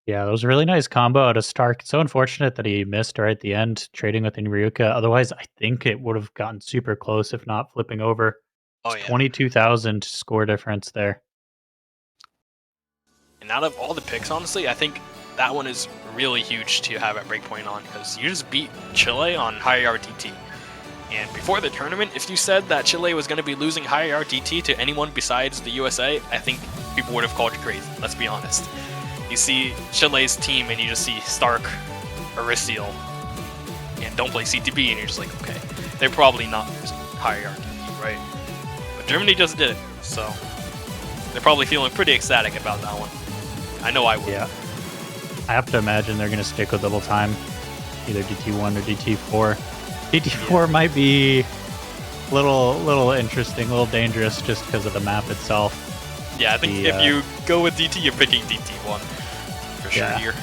Yeah, that was a really nice combo out of Stark. It's so unfortunate that he missed right at the end, trading with Invyuka. Otherwise, I think it would have gotten super close, if not flipping over. Oh, yeah. 22,000 score difference there. And out of all the picks, honestly, I think that one is really huge to have at breakpoint on, because you just beat Chile on high RTT. And before the tournament, if you said that Chile was going to be losing high RTT to anyone besides the USA, I think people would have called you crazy, let's be honest. You see Chile's team and you just see Stark, Arisiel, and Don't Play CTB, and you're just like, okay, they're probably not using high RTT, right? But Germany just did it, so they're probably feeling pretty ecstatic about that one. I know I would. Yeah. I have to imagine they're going to stick with double time, either DT1 or DT4. DT4 might be a little interesting, a little dangerous just because of the map itself. Yeah, I think if you go with DT, you're picking DT1 for sure here.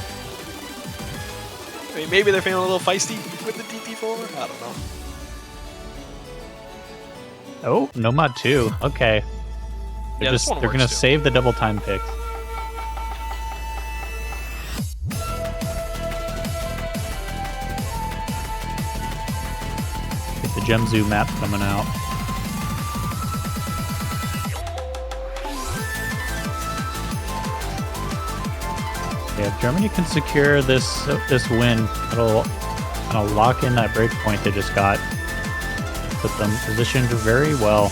I mean, maybe they're feeling a little feisty with the DT4. I don't know. Oh, no mod 2. Okay. They're going to save the double time pick. Get the Gemzu map coming out. Yeah, if Germany can secure this win, it'll kind of lock in that break point they just got. Put them positioned very well.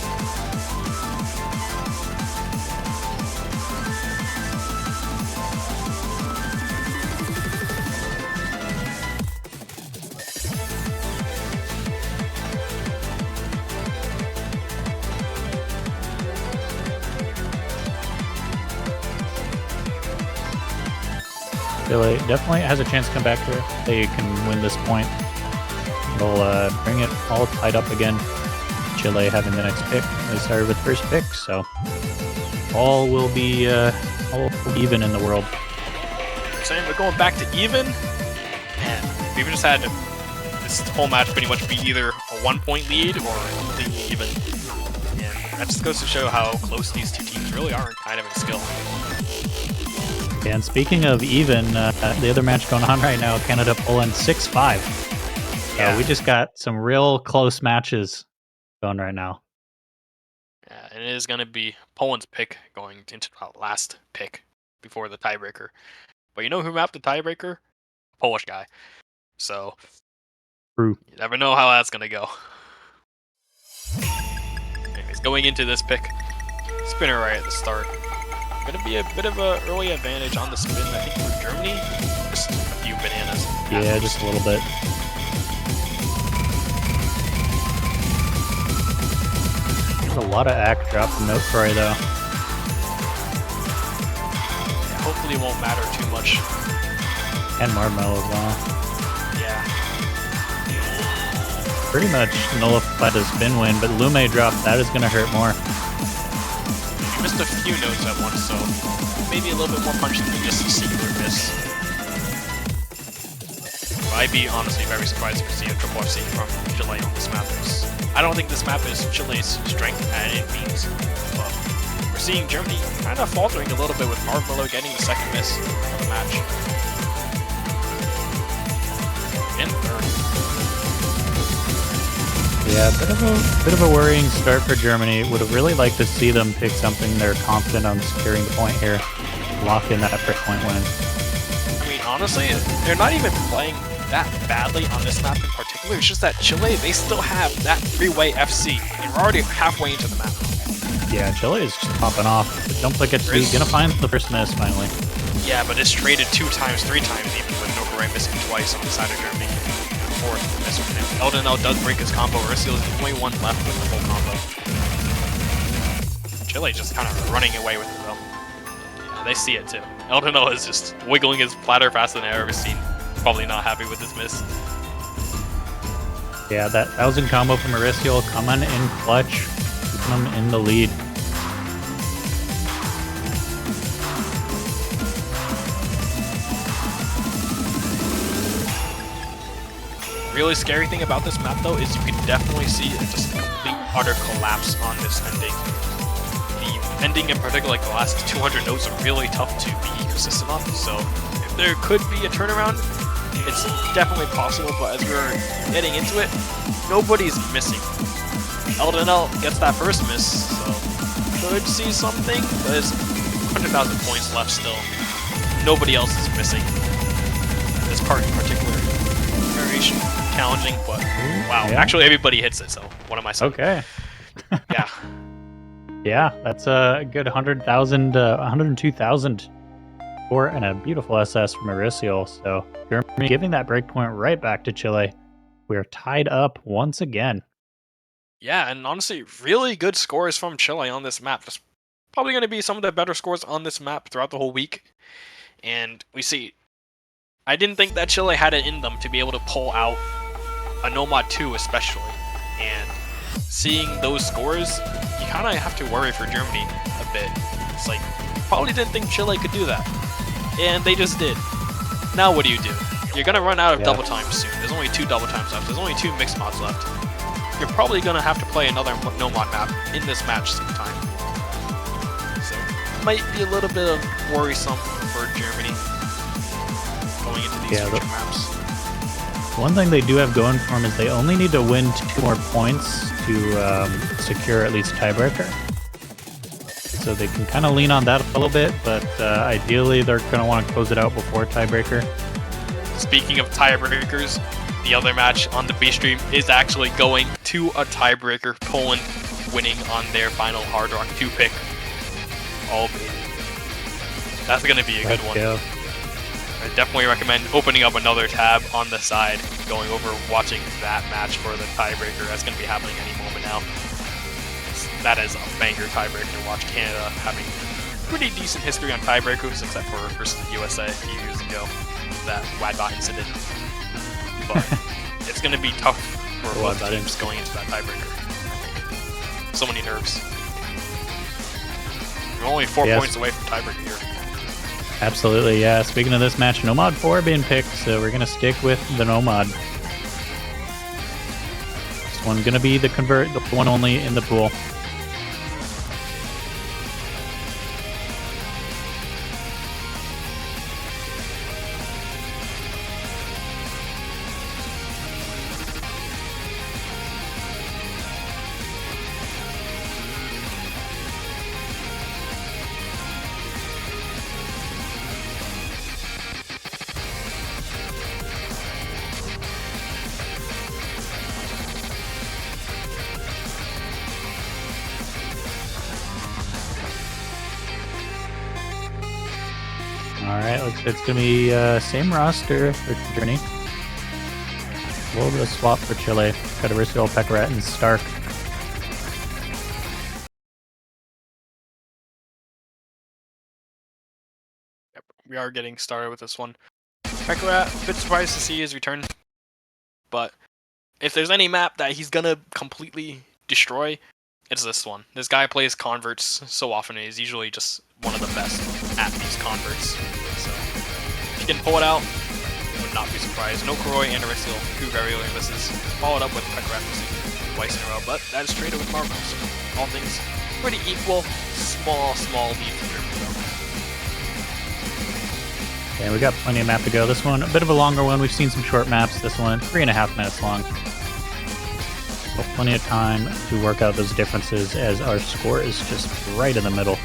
Chile definitely has a chance to come back here. They can win this point. They'll bring it all tied up again. Chile having the next pick. They started with first pick, so all will be even in the world. Saying we're going back to even, and we've just had this whole match pretty much be either a 1-point lead or completely even. And that just goes to show how close these two teams really are, kind of in skill. And speaking of even, the other match going on right now, Canada-Poland 6-5. Yeah. We just got some real close matches going right now. Yeah, and it is going to be Poland's pick going into the last pick before the tiebreaker. But you know who mapped the tiebreaker? A Polish guy. So, True. You never know how that's going to go. Anyways, going into this pick, spinner right at the start. Going to be a bit of an early advantage on the spin, I think, for Germany. Just a few bananas. Yeah, just a little bit. There's a lot of act drop from Notefroy though. Yeah, hopefully it won't matter too much. And Marmo as well. Yeah. Pretty much nullified the spin win, but Lume drop, that is going to hurt more. You missed a few notes at once, so maybe a little bit more punch than just a singular miss. But I'd be honestly very surprised if we see a triple FC from Chile on this map. I don't think this map is Chile's strength at any means, but we're seeing Germany kind of faltering a little bit with Marvolo getting the second miss of the match. And third. Yeah, bit of a worrying start for Germany. Would have really liked to see them pick something they're confident on securing the point here. Lock in that breakpoint win. I mean, honestly, they're not even playing that badly on this map in particular. It's just that Chile, they still have that three-way FC, and we're already halfway into the map. Yeah, Chile is just popping off. But don't look at he's gonna find the first miss finally. Yeah, but it's traded 2 times, 3 times even, with Nokurai missing twice on the side of Germany. Fourth miss from him. Eldenel does break his combo. Ursiel is the only one left with the full combo. Chile just kind of running away with it though. Yeah, they see it too. Eldenel is just wiggling his platter faster than I've ever seen. Probably not happy with this miss. Yeah, that 1000 combo from Ursiel coming in clutch, keeping him in the lead. Really scary thing about this map though is you can definitely see just a complete utter collapse on this ending. The ending in particular, like the last 200 notes, are really tough to be consistent on, so if there could be a turnaround, it's definitely possible, but as we're getting into it, nobody's missing. Eldenel gets that first miss, so could see something, but there's 100,000 points left still. Nobody else is missing. This part in particular, very challenging, but wow, yeah. Actually everybody hits it, so what am I saying? Okay. Yeah. Yeah, that's a good 100,000, 102,000 score and a beautiful SS from Ursiel. So Germany giving that breakpoint right back to Chile. We're tied up once again. Yeah, and honestly, really good scores from Chile on this map. It's probably going to be some of the better scores on this map throughout the whole week. And we see, I didn't think that Chile had it in them to be able to pull out a Nomad 2 especially. And seeing those scores, you kind of have to worry for Germany a bit. It's like, probably didn't think Chile could do that. And they just did. Now what do? You're going to run out of double time soon. There's only 2 double times left. There's only 2 mixed mods left. You're probably going to have to play another Nomad map in this match sometime. So, might be a little bit of worrisome for Germany going into these future maps. One thing they do have going for them is they only need to win 2 more points to secure at least tiebreaker. So they can kind of lean on that a little bit, but ideally they're going to want to close it out before tiebreaker. Speaking of tiebreakers, the other match on the B stream is actually going to a tiebreaker. Poland winning on their final Hard Rock 2 pick. Oh baby. That's going to be a good one. Go. I definitely recommend opening up another tab on the side, going over watching that match for the tiebreaker. That's going to be happening any moment now. That is a banger tiebreaker to watch. Canada having pretty decent history on tiebreakers, except for versus the USA a few years ago, that Wadbot incident. But it's going to be tough for both teams going into that tiebreaker. So many nerves. We're only 4 points away from tiebreaker here. Absolutely, yeah. Speaking of this match, Nomad 4 being picked, so we're going to stick with the Nomad. This one's going to be the convert, the one only in the pool. Alright, it's going to be same roster for Journey. A little bit of swap for Chile. Got Aristiel, Pekaret, and Stark. Yep, we are getting started with this one. Pekaret, a bit surprised to see his return, but if there's any map that he's gonna completely destroy, it's this one. This guy plays converts so often, and he's usually just one of the best at these converts. So if you can pull it out, I would not be surprised. No Koroi and Aristiel, two very early misses, followed up with Pekaret missing twice in a row, but that is traded with Marvel. So all things pretty equal. Small lead for Germany though. Yeah, we got plenty of map to go. This one, a bit of a longer one. We've seen some short maps. This one, 3.5 minutes long. So plenty of time to work out those differences as our score is just right in the middle.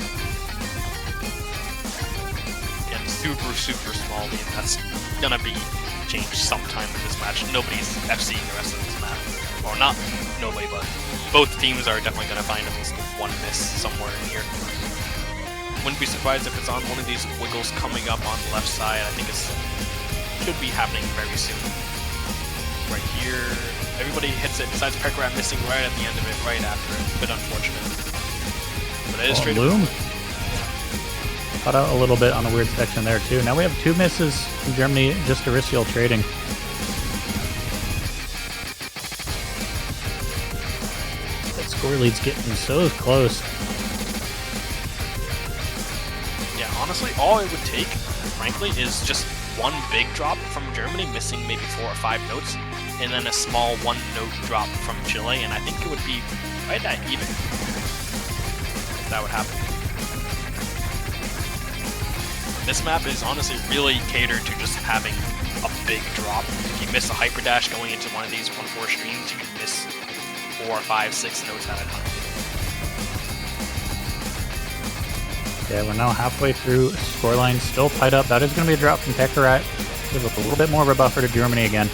And super small lead. That's gonna be changed sometime in this match. Nobody's FCing the rest of this map. Well, not nobody, but both teams are definitely gonna find at least one miss somewhere in here. Wouldn't be surprised if it's on one of these wiggles coming up on the left side. I think it should be happening very soon. Right here, everybody hits it besides Pekaret missing right at the end of it, right after it. A bit unfortunate. But it is traded. Loom caught out a little bit on a weird section there too. Now we have 2 misses from Germany, just Aristiel trading. That score lead's getting so close. Honestly, all it would take, frankly, is just one big drop from Germany, missing maybe 4 or 5 notes, and then a small 1-note drop from Chile, and I think it would be right at even if that would happen. This map is honestly really catered to just having a big drop. If you miss a hyper dash going into one of these 1-4 streams, you can miss 4, 5, 6 notes at a time. Yeah, we're now halfway through. Scoreline still tied up. That is going to be a drop from Pekaret. Give up a little bit more of a buffer to Germany again.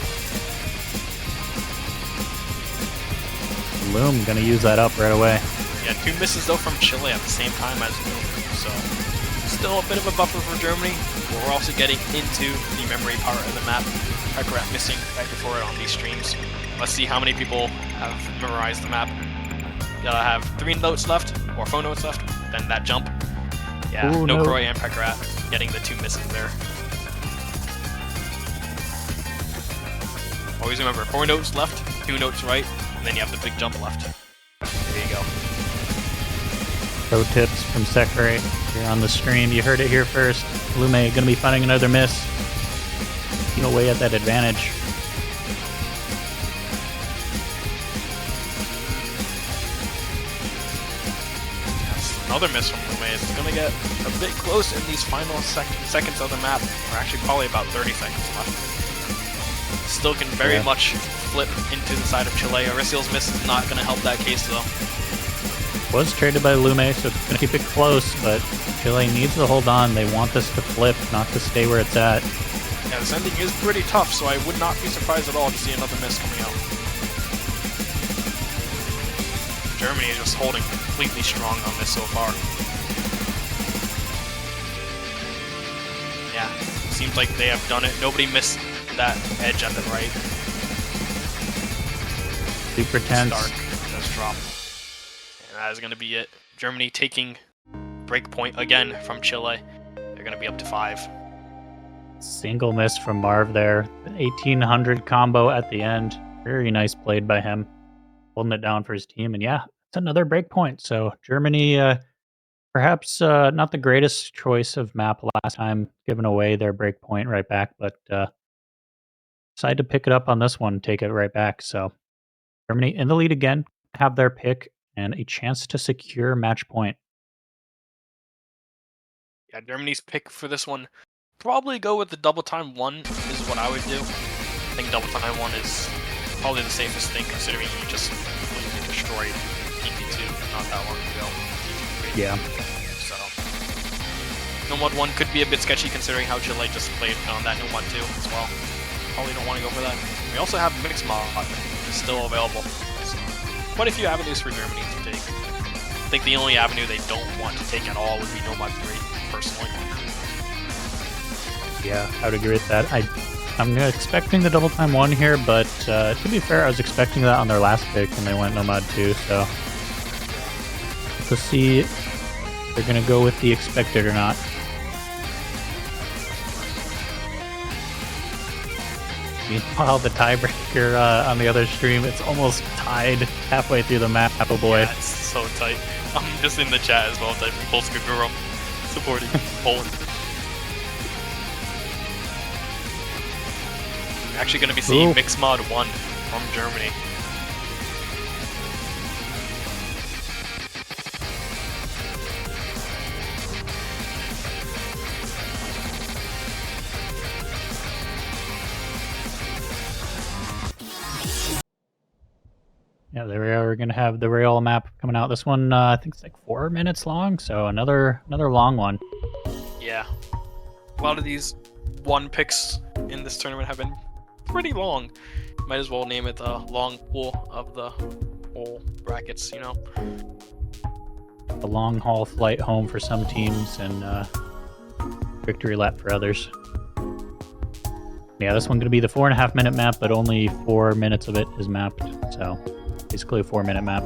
Loom going to use that up right away. Yeah, 2 misses though from Chile at the same time as Loom. So still a bit of a buffer for Germany. But we're also getting into the memory part of the map. Pekaret missing right before it on these streams. Let's see how many people have memorized the map. They'll have 3 notes left, or 4 notes left, then that jump. Yeah, Ooh, no no. Koroi and Pekaret getting the 2 misses there. Always remember, 4 notes left, 2 notes right, and then you have the big jump left. There you go. Pro tips from Sekre here on the stream. You heard it here first. Lume going to be finding another miss. Keep away at that advantage. Another miss from Lume. It's going to get a bit close in these final seconds of the map, or actually probably about 30 seconds left. Still can very much flip into the side of Chile. Aristiel's miss is not going to help that case though. Was traded by Lume, so it's going to keep it close, but Chile needs to hold on. They want this to flip, not to stay where it's at. Yeah, this ending is pretty tough, so I would not be surprised at all to see another miss coming out. Germany is just holding completely strong on this so far. Yeah, seems like they have done it. Nobody missed that edge at the right. Super tense. Stark just drop. And that is going to be it. Germany taking break point again from Chile. They're going to be up to 5. Single miss from Marv there. The 1800 combo at the end. Very nice played by him. Holding it down for his team. And yeah, it's another break point. So Germany, perhaps not the greatest choice of map last time, giving away their break point right back, but decided to pick it up on this one, take it right back. So Germany in the lead again, have their pick and a chance to secure match point. Yeah, Germany's pick for this one, probably go with the double time 1 is what I would do. I think double time 1 is probably the safest thing, considering you just completely destroyed EP2 not that long ago. EP3. Yeah. So Nomad 1 could be a bit sketchy considering how Chile just played on that Nomad 2 as well. Probably don't want to go for that. We also have Mixed Mod still available. So quite a few avenues for Germany to take. I think the only avenue they don't want to take at all would be Nomad 3, personally. Yeah, I would agree with that. I I'm expecting the double time 1 here, but to be fair, I was expecting that on their last pick, and they went Nomad 2, so let's see if they're going to go with the expected or not. Meanwhile, the tiebreaker on the other stream, it's almost tied halfway through the map. Oh boy. Yeah, it's so tight. I'm just in the chat as well, typing Polska Guru, supporting Poland. We're actually going to be seeing Mix Mod 1 from Germany. Yeah, there we are. We're gonna have the rail map coming out. This one, I think it's like 4 minutes long, so another long one. Yeah, a lot of these 1 picks in this tournament have been pretty long. Might as well name it the long pool of the whole brackets, you know. A long haul flight home for some teams, and victory lap for others. Yeah, this one's gonna be the 4.5 minute map, but only 4 minutes of it is mapped, so basically a 4 minute map.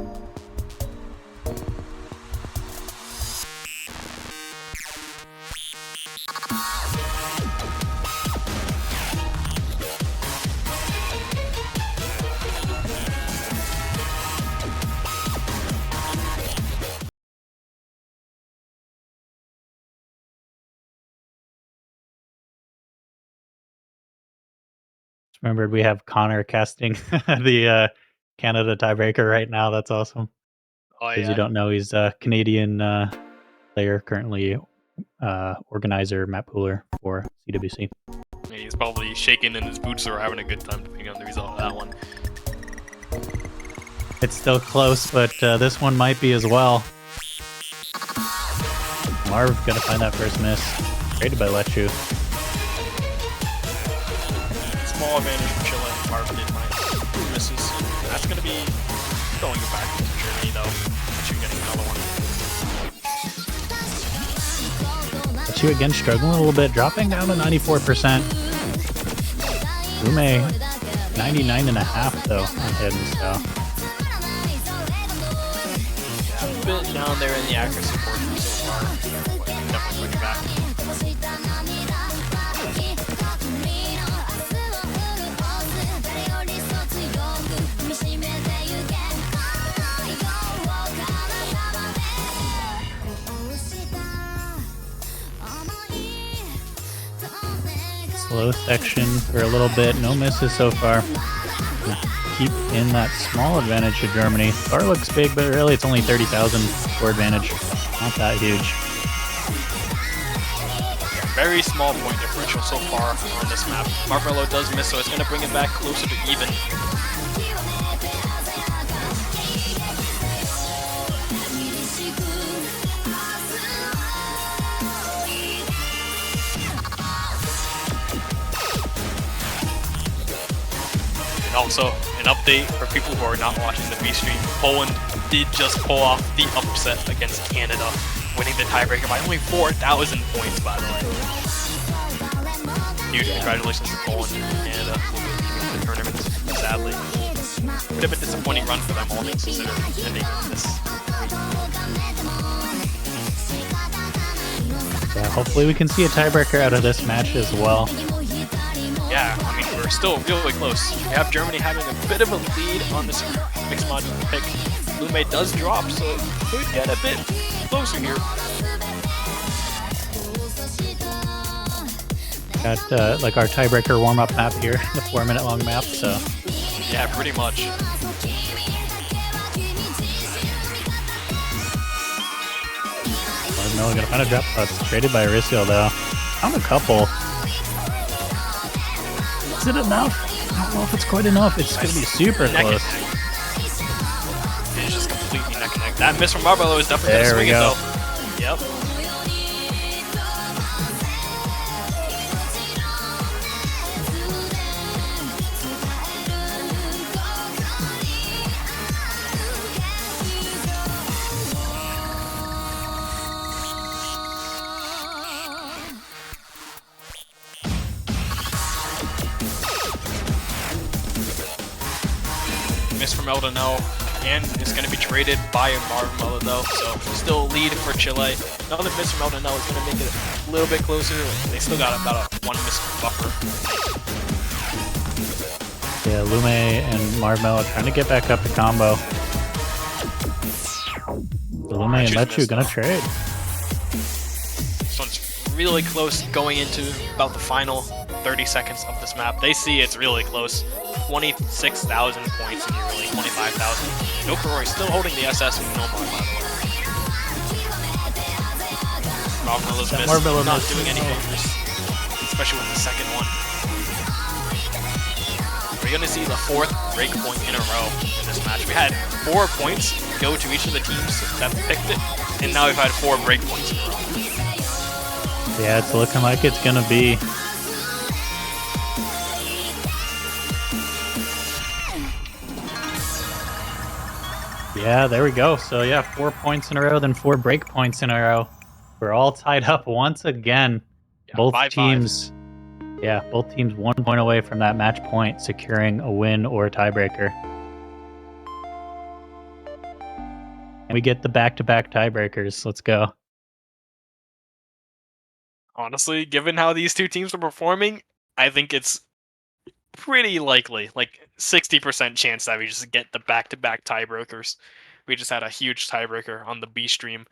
Remembered we have Connor casting the Canada tiebreaker right now. That's awesome. Oh As you don't know, he's a Canadian player, currently organizer, map pooler for CWC. Yeah, he's probably shaking in his boots or having a good time depending on the result of that one. It's still close, but this one might be as well. Marv gonna find that first miss. Traded by Lechu. Small advantage for Chile. Marv did find 2 misses. That's gonna be going back to Germany though. Lechu getting another one. Lechu again struggling a little bit, dropping down to 94%. Ume 99.5 though on him, so. Yeah, a bit down there in the accuracy portion so far. But definitely push back. Slow section for a little bit, no misses so far. Keep in that small advantage to Germany. Bar looks big, but really it's only 30,000 score advantage. Not that huge. Very small point differential so far on this map. Marvello does miss, so it's going to bring it back closer to even. And also, an update for people who are not watching the V stream, Poland did just pull off the upset against Canada, winning the tiebreaker by only 4,000 points, by the way. Huge congratulations to Poland and Canada who will be leaving the tournament, sadly. Bit of a disappointing run for them, all things considered, ending this week. Yeah, hopefully we can see a tiebreaker out of this match as well. Yeah, I mean, we're still really close. We have Germany having a bit of a lead on this mixed mod pick. Lume does drop, so it could get a bit closer here. Got like our tiebreaker warm-up map here, the 4 minute long map, so. Yeah, pretty much. No, gonna find a drop that's traded by Aricio though. Found a couple. Is it enough? I don't know if it's quite enough. It's gonna be super close. It's just completely neck and neck. That miss from Barbello is definitely gonna swing it though. Yep. from Eldonell, and it's going to be traded by Marvin though, so still lead for Chile. Another miss from Eldonell is going to make it a little bit closer. They still got about a 1 miss buffer. Yeah, Lume and Marvmel are trying to get back up to combo. Lume and Lechu gonna trade. This one's really close going into about the final 30 seconds of this map. They see it's really close. 26,000 points nearly, 25,000. Nokoroi still holding the SS with no Marvmel. Marvmelo's miss, not doing any favors, especially with the second one. We're going to see the 4th breakpoint in a row in this match. We had 4 points go to each of the teams that picked it, and now we've had 4 breakpoints in a row. Yeah, it's looking like it's going to be. Yeah, there we go. So yeah, 4 points in a row, then 4 breakpoints in a row. We're all tied up once again. Yeah, both 5-5. teams 1 point away from that match point, securing a win or a tiebreaker. And we get the back-to-back tiebreakers. Let's go. Honestly, given how these two teams are performing, I think it's pretty likely, like 60% chance that we just get the back-to-back tiebreakers. We just had a huge tiebreaker on the B stream.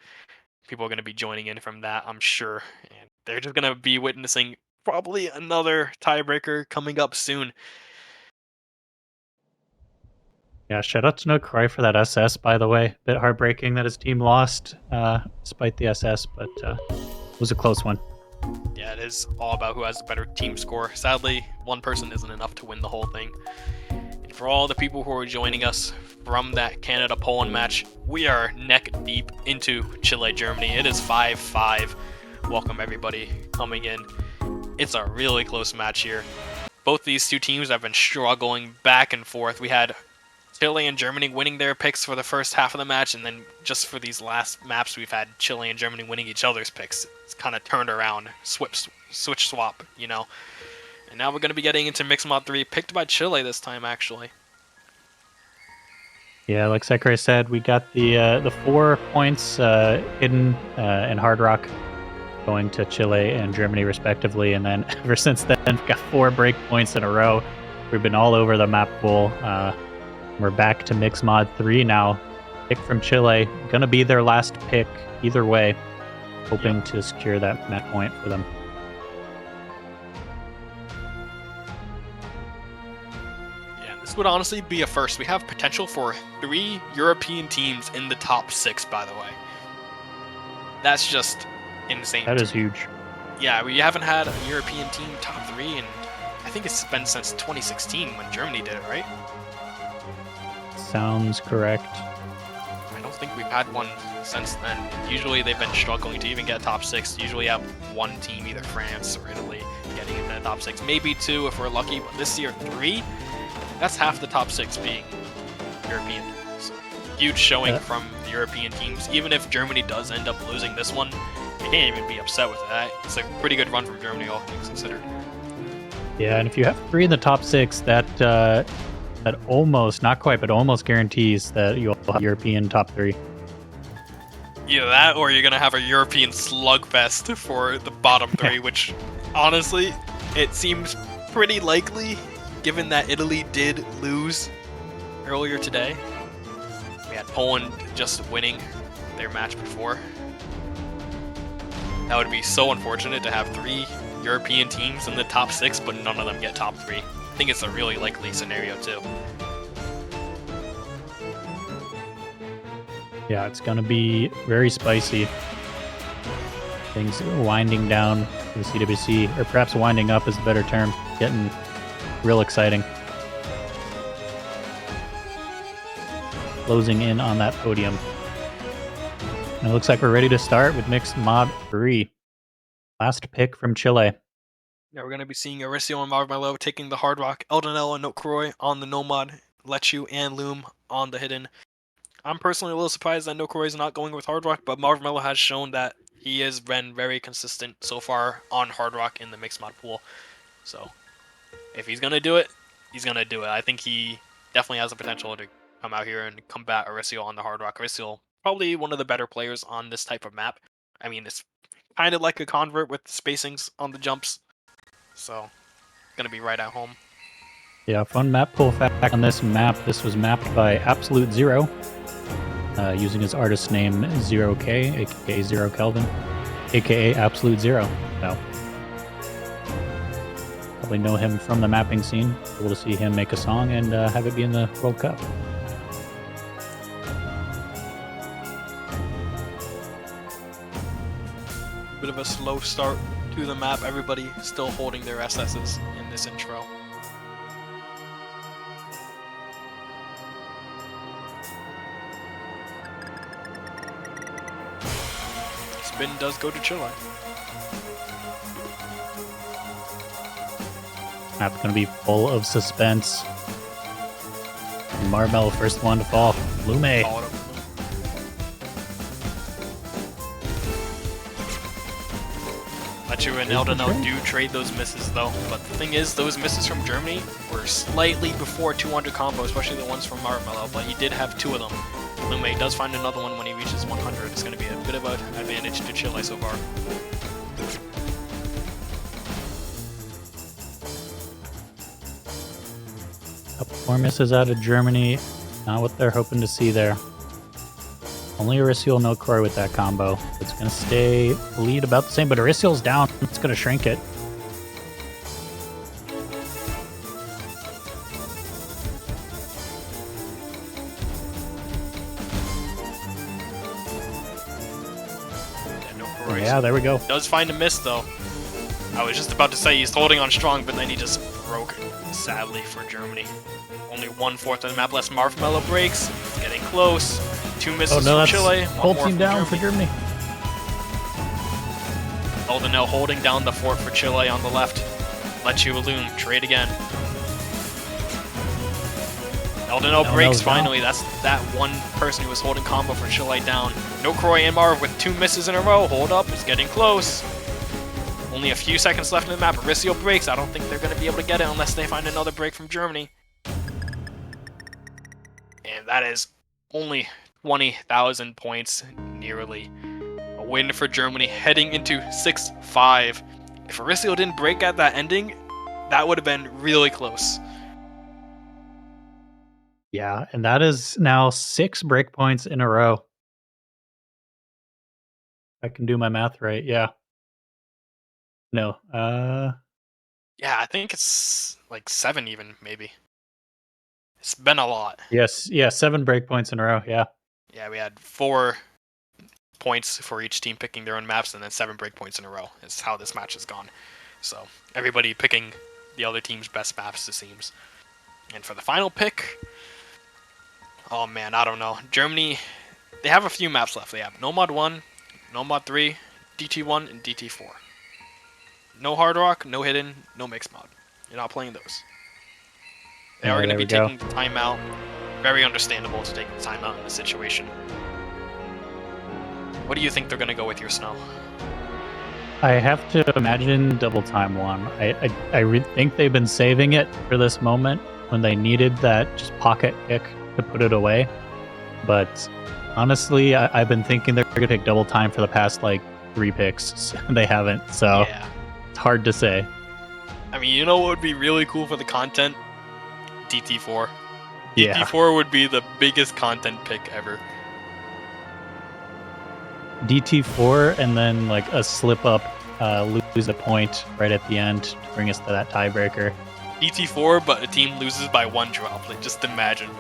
People are going to be joining in from that, I'm sure. And they're just going to be witnessing probably another tiebreaker coming up soon. Yeah, shout out to No Cry for that SS, by the way. Bit heartbreaking that his team lost, despite the SS, but it was a close one. Yeah, it is all about who has the better team score. Sadly, one person isn't enough to win the whole thing. And for all the people who are joining us from that Canada-Poland match, we are neck deep into Chile-Germany. It is 5-5. Welcome everybody coming in. It's a really close match here. Both these two teams have been struggling back and forth. We had Chile and Germany winning their picks for the first half of the match, and then just for these last maps, we've had Chile and Germany winning each other's picks. It's kind of turned around, switch swap, you know. And now we're going to be getting into Mixed Mod 3, picked by Chile this time, actually. Yeah, like Sakurai said, we got the 4 points hidden in Hard Rock going to Chile and Germany respectively, and then ever since then, we've got 4 break points in a row. We've been all over the map pool. We're back to Mixed Mod 3 now. Pick from Chile. Gonna be their last pick either way. Hoping to secure that match point for them. Yeah, this would honestly be a first. We have potential for 3 European teams in the top 6, by the way. That's just insane. That is huge. Yeah, we haven't had a European team top 3 in, I think it's been since 2016 when Germany did it, right? Sounds correct. I don't think we've had one since then. Usually they've been struggling to even get top 6. Usually have one team, either France or Italy, getting into the top 6. Maybe 2 if we're lucky, but this year 3? That's half the top 6 being European. So, huge showing from the European teams. Even if Germany does end up losing this one, they can't even be upset with that. It's a pretty good run from Germany, all things considered. Yeah, and if you have 3 in the top 6, that almost, not quite, but almost guarantees that you'll have European top 3. Either that, or you're going to have a European slugfest for the bottom 3, which, honestly, it seems pretty likely, given that Italy did lose earlier today. We had Poland just winning their match before. That would be so unfortunate to have 3 European teams in the top 6, but none of them get top 3. I think it's a really likely scenario too. Yeah, it's gonna be very spicy. Things winding down for the CWC, or perhaps winding up is the better term. Getting real exciting. Closing in on that podium. And it looks like we're ready to start with Mixed Mod 3. Last pick from Chile. Yeah, we're going to be seeing Aricio and Marvmelo taking the Hard Rock, Eldonell and Nokroi on the Nomad, Lechu and Loom on the Hidden. I'm personally a little surprised that Nokroi is not going with Hard Rock, but Marvmelo has shown that he has been very consistent so far on Hard Rock in the Mixed Mod pool. So, if he's going to do it, he's going to do it. I think he definitely has the potential to come out here and combat Aricio on the Hard Rock. Aricio, probably one of the better players on this type of map. I mean, it's kind of like a convert with the spacings on the jumps. So, gonna be right at home. Yeah, fun map pull fact on this map. This was mapped by Absolute Zero, using his artist name 0K, aka Zero Kelvin, aka Absolute Zero. So, probably know him from the mapping scene. Cool to see him make a song and have it be in the World Cup. Bit of a slow start to the map. Everybody still holding their SSs in this intro. Spin does go to Chile. Map's gonna be full of suspense. Marmel, first one to fall. Lume. Lechu and Eldonel do trade those misses though, but the thing is, those misses from Germany were slightly before 200 combo, especially the ones from Marmelo, but he did have 2 of them. Lume does find another one when he reaches 100. It's going to be a bit of an advantage to Chile so far. Couple more misses out of Germany. Not what they're hoping to see there. Only Aricio, no Croy with that combo. It's going to stay lead about the same, but Aricio's down. It's going to shrink it. Yeah, there we go. Does find a miss though. I was just about to say he's holding on strong, but then he just broke it, sadly for Germany. Only 1/4 of the map left. Marshmallow breaks. It's getting close. 2 misses from Chile. Whole team down for Germany. Eldonel holding down the fort for Chile on the left. Lechu Loom, trade again. Eldonel breaks finally. That's that one person who was holding combo for Chile down. No Croy and Marv with 2 misses in a row. Hold up, it's getting close. Only a few seconds left in the map. Aricio breaks. I don't think they're going to be able to get it unless they find another break from Germany. And that is only 20,000 points, nearly. A win for Germany heading into 6-5. If Aricio didn't break at that ending, that would have been really close. Yeah, and that is now 6 breakpoints in a row. I can do my math right, yeah. No, Yeah, I think it's like 7 even, maybe. It's been a lot. Yes, yeah, 7 breakpoints in a row, yeah. Yeah, we had 4 points for each team picking their own maps, and then 7 breakpoints in a row is how this match has gone. So, everybody picking the other team's best maps, it seems. And for the final pick, oh man, I don't know. Germany, they have a few maps left. They have Nomad 1, Nomad 3, DT1, and DT4. No Hard Rock, no Hidden, no Mixed Mod. You're not playing those. They are going to be taking the timeout. Very understandable to take the timeout in this situation. What do you think they're going to go with your Snow? I have to imagine double time 1. I think they've been saving it for this moment when they needed that just pocket kick to put it away. But honestly, I've been thinking they're going to take double time for the past like 3 picks. They haven't, so yeah. It's hard to say. I mean, you know what would be really cool for the content? DT4. Yeah. DT4 would be the biggest content pick ever. DT4 and then like a slip up, lose a point right at the end to bring us to that tiebreaker. DT4, but a team loses by 1 drop. Like, just imagine.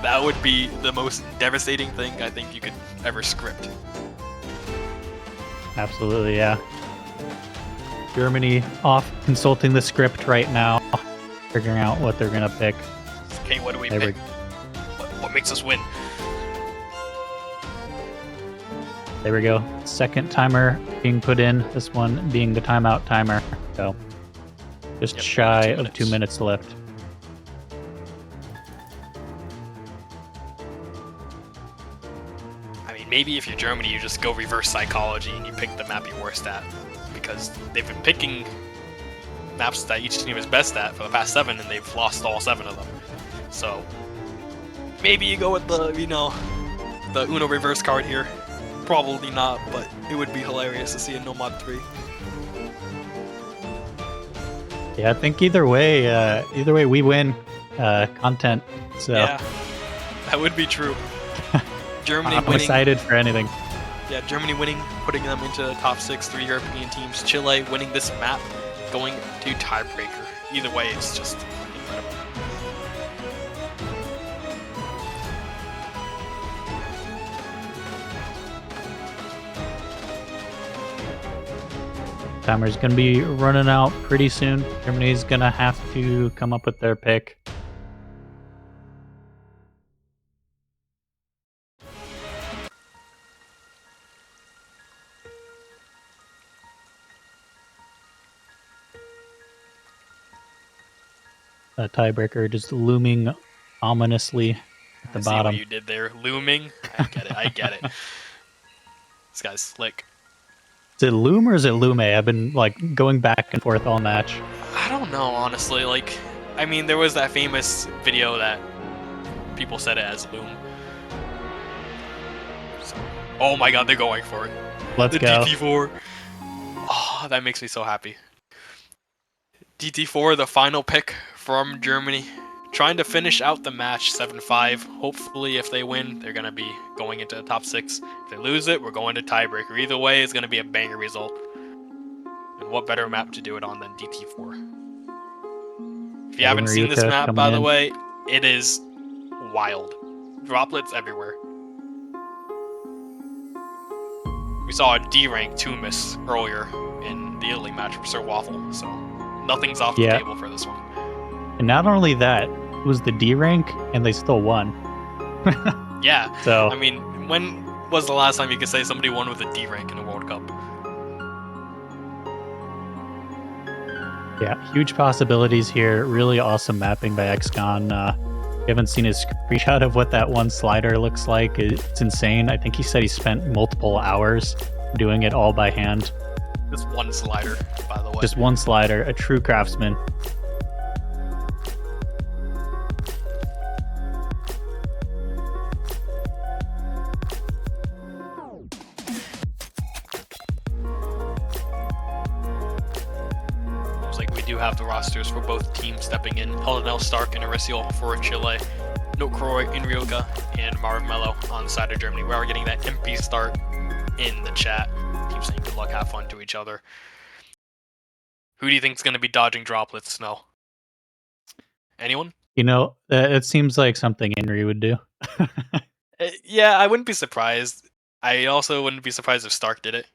That would be the most devastating thing I think you could ever script. Absolutely, yeah. Germany off consulting the script right now, figuring out what they're gonna pick. Okay, what do we pick? What makes us win? There we go. Second timer being put in. This one being the timeout timer. So just shy of 2 minutes left. I mean, maybe if you're Germany, you just go reverse psychology and you pick the map you're worst at. Because they've been picking maps that each team is best at for the past 7, and they've lost all 7 of them. So Maybe you go with the, the Uno reverse card here. Probably not, but it would be hilarious to see a no mod 3. Yeah, I think either way we win content. So yeah, that would be true. Germany I'm winning. excited for anything. Yeah, Germany winning, putting them into the top 6, 3 European teams. Chile winning this map, going to tiebreaker. Either way, it's just incredible. Timer's gonna be running out pretty soon. Germany's gonna have to come up with their pick. That tiebreaker just looming ominously at the I bottom. See what you did there, looming. I get it. I get it. This guy's slick. Is it loom or is it lume? I've been like going back and forth all match. I don't know, honestly. Like, I mean, there was that famous video that people said it as loom. So, oh my god, they're going for it. Let's go. DT4. Oh, that makes me so happy. DT4, the final pick from Germany. Trying to finish out the match 7-5. Hopefully, if they win, they're going to be going into the top 6. If they lose it, we're going to tiebreaker. Either way, it's going to be a banger result. And what better map to do it on than DT4? If you haven't seen this map, by the way, it is wild. Droplets everywhere. We saw a D rank 2 miss earlier in the Italy match for Sir Waffle, so nothing's off the table for this one. And not only that, it was the D rank, and they still won. Yeah. So I mean, when was the last time you could say somebody won with a D rank in a World Cup? Yeah, huge possibilities here. Really awesome mapping by XCon. You haven't seen his screenshot of what that one slider looks like. It's insane. I think he said he spent multiple hours doing it all by hand. Just one slider, by the way. Just one slider. A true craftsman. Have the rosters for both teams stepping in. Eldonel, Stark, and Aristiel for Chile. No Croy, Inrioka, and Marvello on the side of Germany. We are getting that MP start in the chat. Teams saying good luck, have fun to each other. Who do you think is going to be dodging droplets, Snow? Anyone? You know, it seems like something Henry would do. Yeah, I wouldn't be surprised. I also wouldn't be surprised if Stark did it.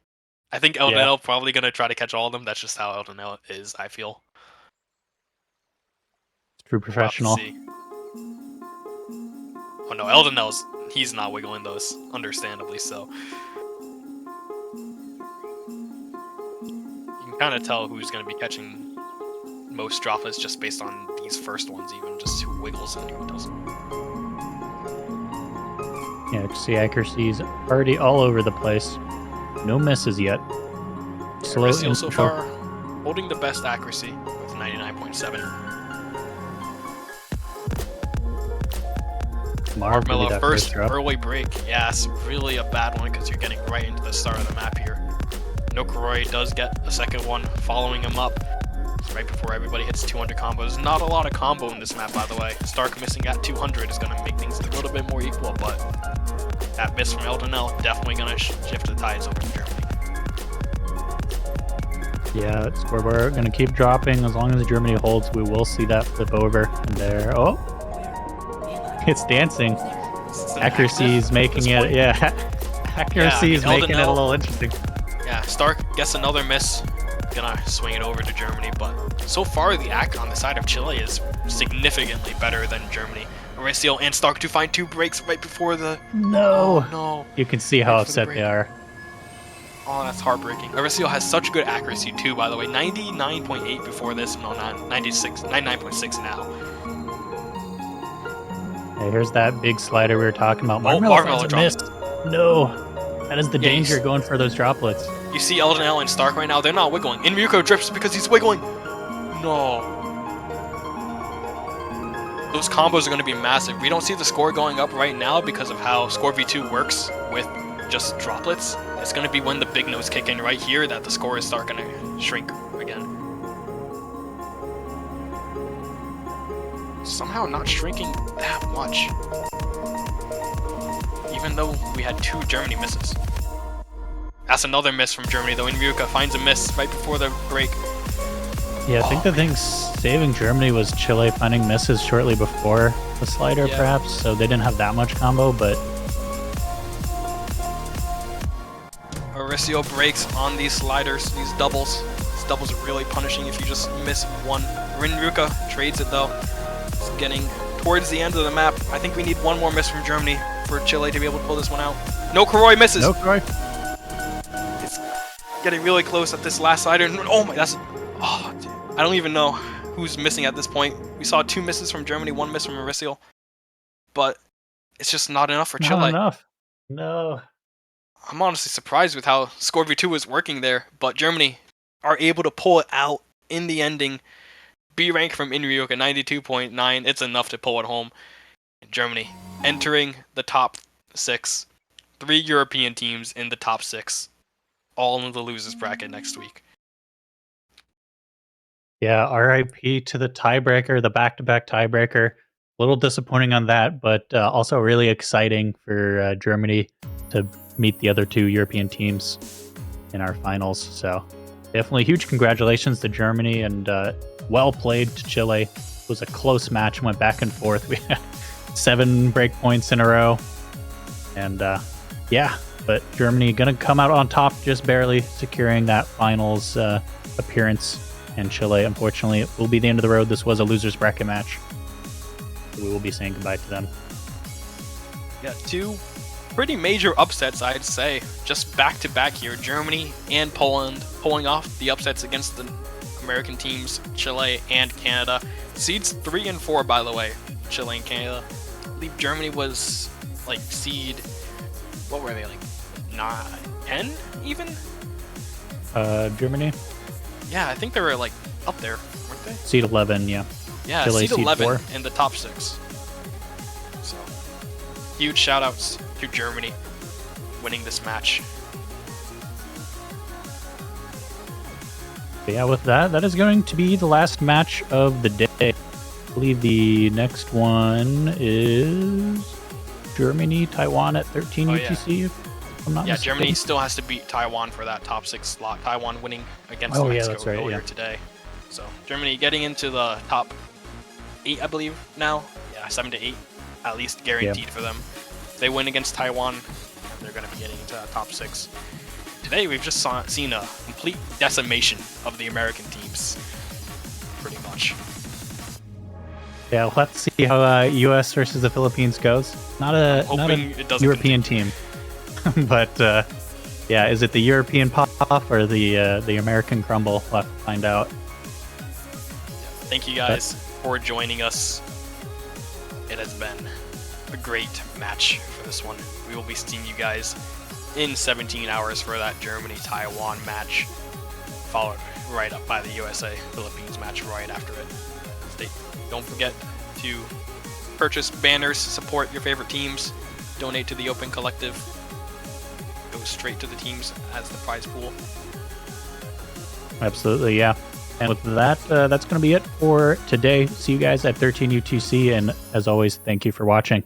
I think Eldonel probably going to try to catch all of them. That's just how Eldonel is, I feel. True professional. Oh no, Eldonel's, he's not wiggling those, understandably so. You can kind of tell who's going to be catching most droplets just based on these first ones, even just who wiggles and who doesn't. Yeah, you see accuracy's already all over the place. No misses yet. Slow so far, holding the best accuracy with 99.7. Marvello first early break. Yeah, it's really a bad one because you're getting right into the start of the map here. Nokoroi does get a second one following him up right before everybody hits 200 combos. Not a lot of combo in this map, by the way. Stark missing at 200 is going to make things a little bit more equal, but that miss from Eldonel definitely going to shift the tides over to Germany. Yeah, that scoreboard going to keep dropping. As long as Germany holds, we will see that flip over. And there, oh, it's dancing. Accuracy is making it, accuracy is making it a little interesting. Yeah, Stark gets another miss. Gonna swing it over to Germany, but so far the act on the side of Chile is significantly better than Germany. Aristiel and Stark to find 2 breaks right before the... No! Oh, no. You can see how upset they are. Oh, that's heartbreaking. Aristiel has such good accuracy too, by the way. 99.8 before this, no, not 96, 99.6 now. Hey, here's that big slider we were talking about. Marvello missed. No, that is the danger going for those droplets. You see Eldonel and Stark right now, they're not wiggling. Inrioka drips because he's wiggling. No. those combos are going to be massive. We don't see the score going up right now because of how Score V2 works with just droplets. It's going to be when the big notes kick in right here that the scores start going to shrink again. Somehow not shrinking that much. Even though we had 2 Germany misses. That's another miss from Germany though. Inryuka finds a miss right before the break. Yeah, I think the thing saving Germany was Chile finding misses shortly before the slider, perhaps, so they didn't have that much combo, but... Mauricio breaks on these sliders, these doubles. These doubles are really punishing if you just miss one. Rinruka trades it though. It's getting towards the end of the map. I think we need one more miss from Germany for Chile to be able to pull this one out. No Kuroi misses! No Kuroi. It's getting really close at this last slider. Oh my, that's... Oh, dude. I don't even know who's missing at this point. We saw 2 misses from Germany, 1 miss from Mauricio. But it's just not enough for Chile. Not enough. No. I'm honestly surprised with how Score V2 is working there, but Germany are able to pull it out in the ending. B rank from Inryuka, 92.9. It's enough to pull it home. Germany entering the top 6. 3 European teams in the top 6. All in the losers bracket next week. Yeah, RIP to the tiebreaker, the back-to-back tiebreaker. A little disappointing on that, but also really exciting for Germany to meet the other 2 European teams in our finals. So definitely huge congratulations to Germany, and well played to Chile. It was a close match, went back and forth. We had 7 break points in a row. And yeah, but Germany going to come out on top, just barely securing that finals appearance. And Chile, unfortunately, it will be the end of the road. This was a losers bracket match. We will be saying goodbye to them. Yeah, 2 pretty major upsets, I'd say. Just back-to-back here. Germany and Poland pulling off the upsets against the American teams, Chile and Canada. Seeds 3 and 4, by the way, Chile and Canada. I believe Germany was, like, seed... What were they, like, 10 even? Germany? Yeah, I think they were, like, up there, weren't they? Seed 11, yeah. Yeah, Chile, seed 11 4. in the top 6. So, huge shout-outs to Germany winning this match. But yeah, with that, that is going to be the last match of the day. I believe the next one is Germany, Taiwan at 13 UTC. If I'm not mistaken. Germany still has to beat Taiwan for that top 6 slot. Taiwan winning against Mexico that's right, earlier today. So Germany getting into the top 8, I believe, now. Yeah, 7 to 8, at least guaranteed for them. If they win against Taiwan, they're going to be getting into that top 6. Today, we've just seen a complete decimation of the American teams, pretty much. Yeah, let's see how U.S. versus the Philippines goes. Not a European team, but yeah, is it the European pop-off or the American crumble? We'll have to find out. Thank you guys for joining us. It has been a great match for this one. We will be seeing you guys in 17 hours for that Germany-Taiwan match, followed right up by the USA-Philippines match right after it. Don't forget to purchase banners, support your favorite teams, donate to the Open Collective. Goes straight to the teams as the prize pool. Absolutely, yeah. And with that, that's going to be it for today. See you guys at 13 UTC, and as always, thank you for watching.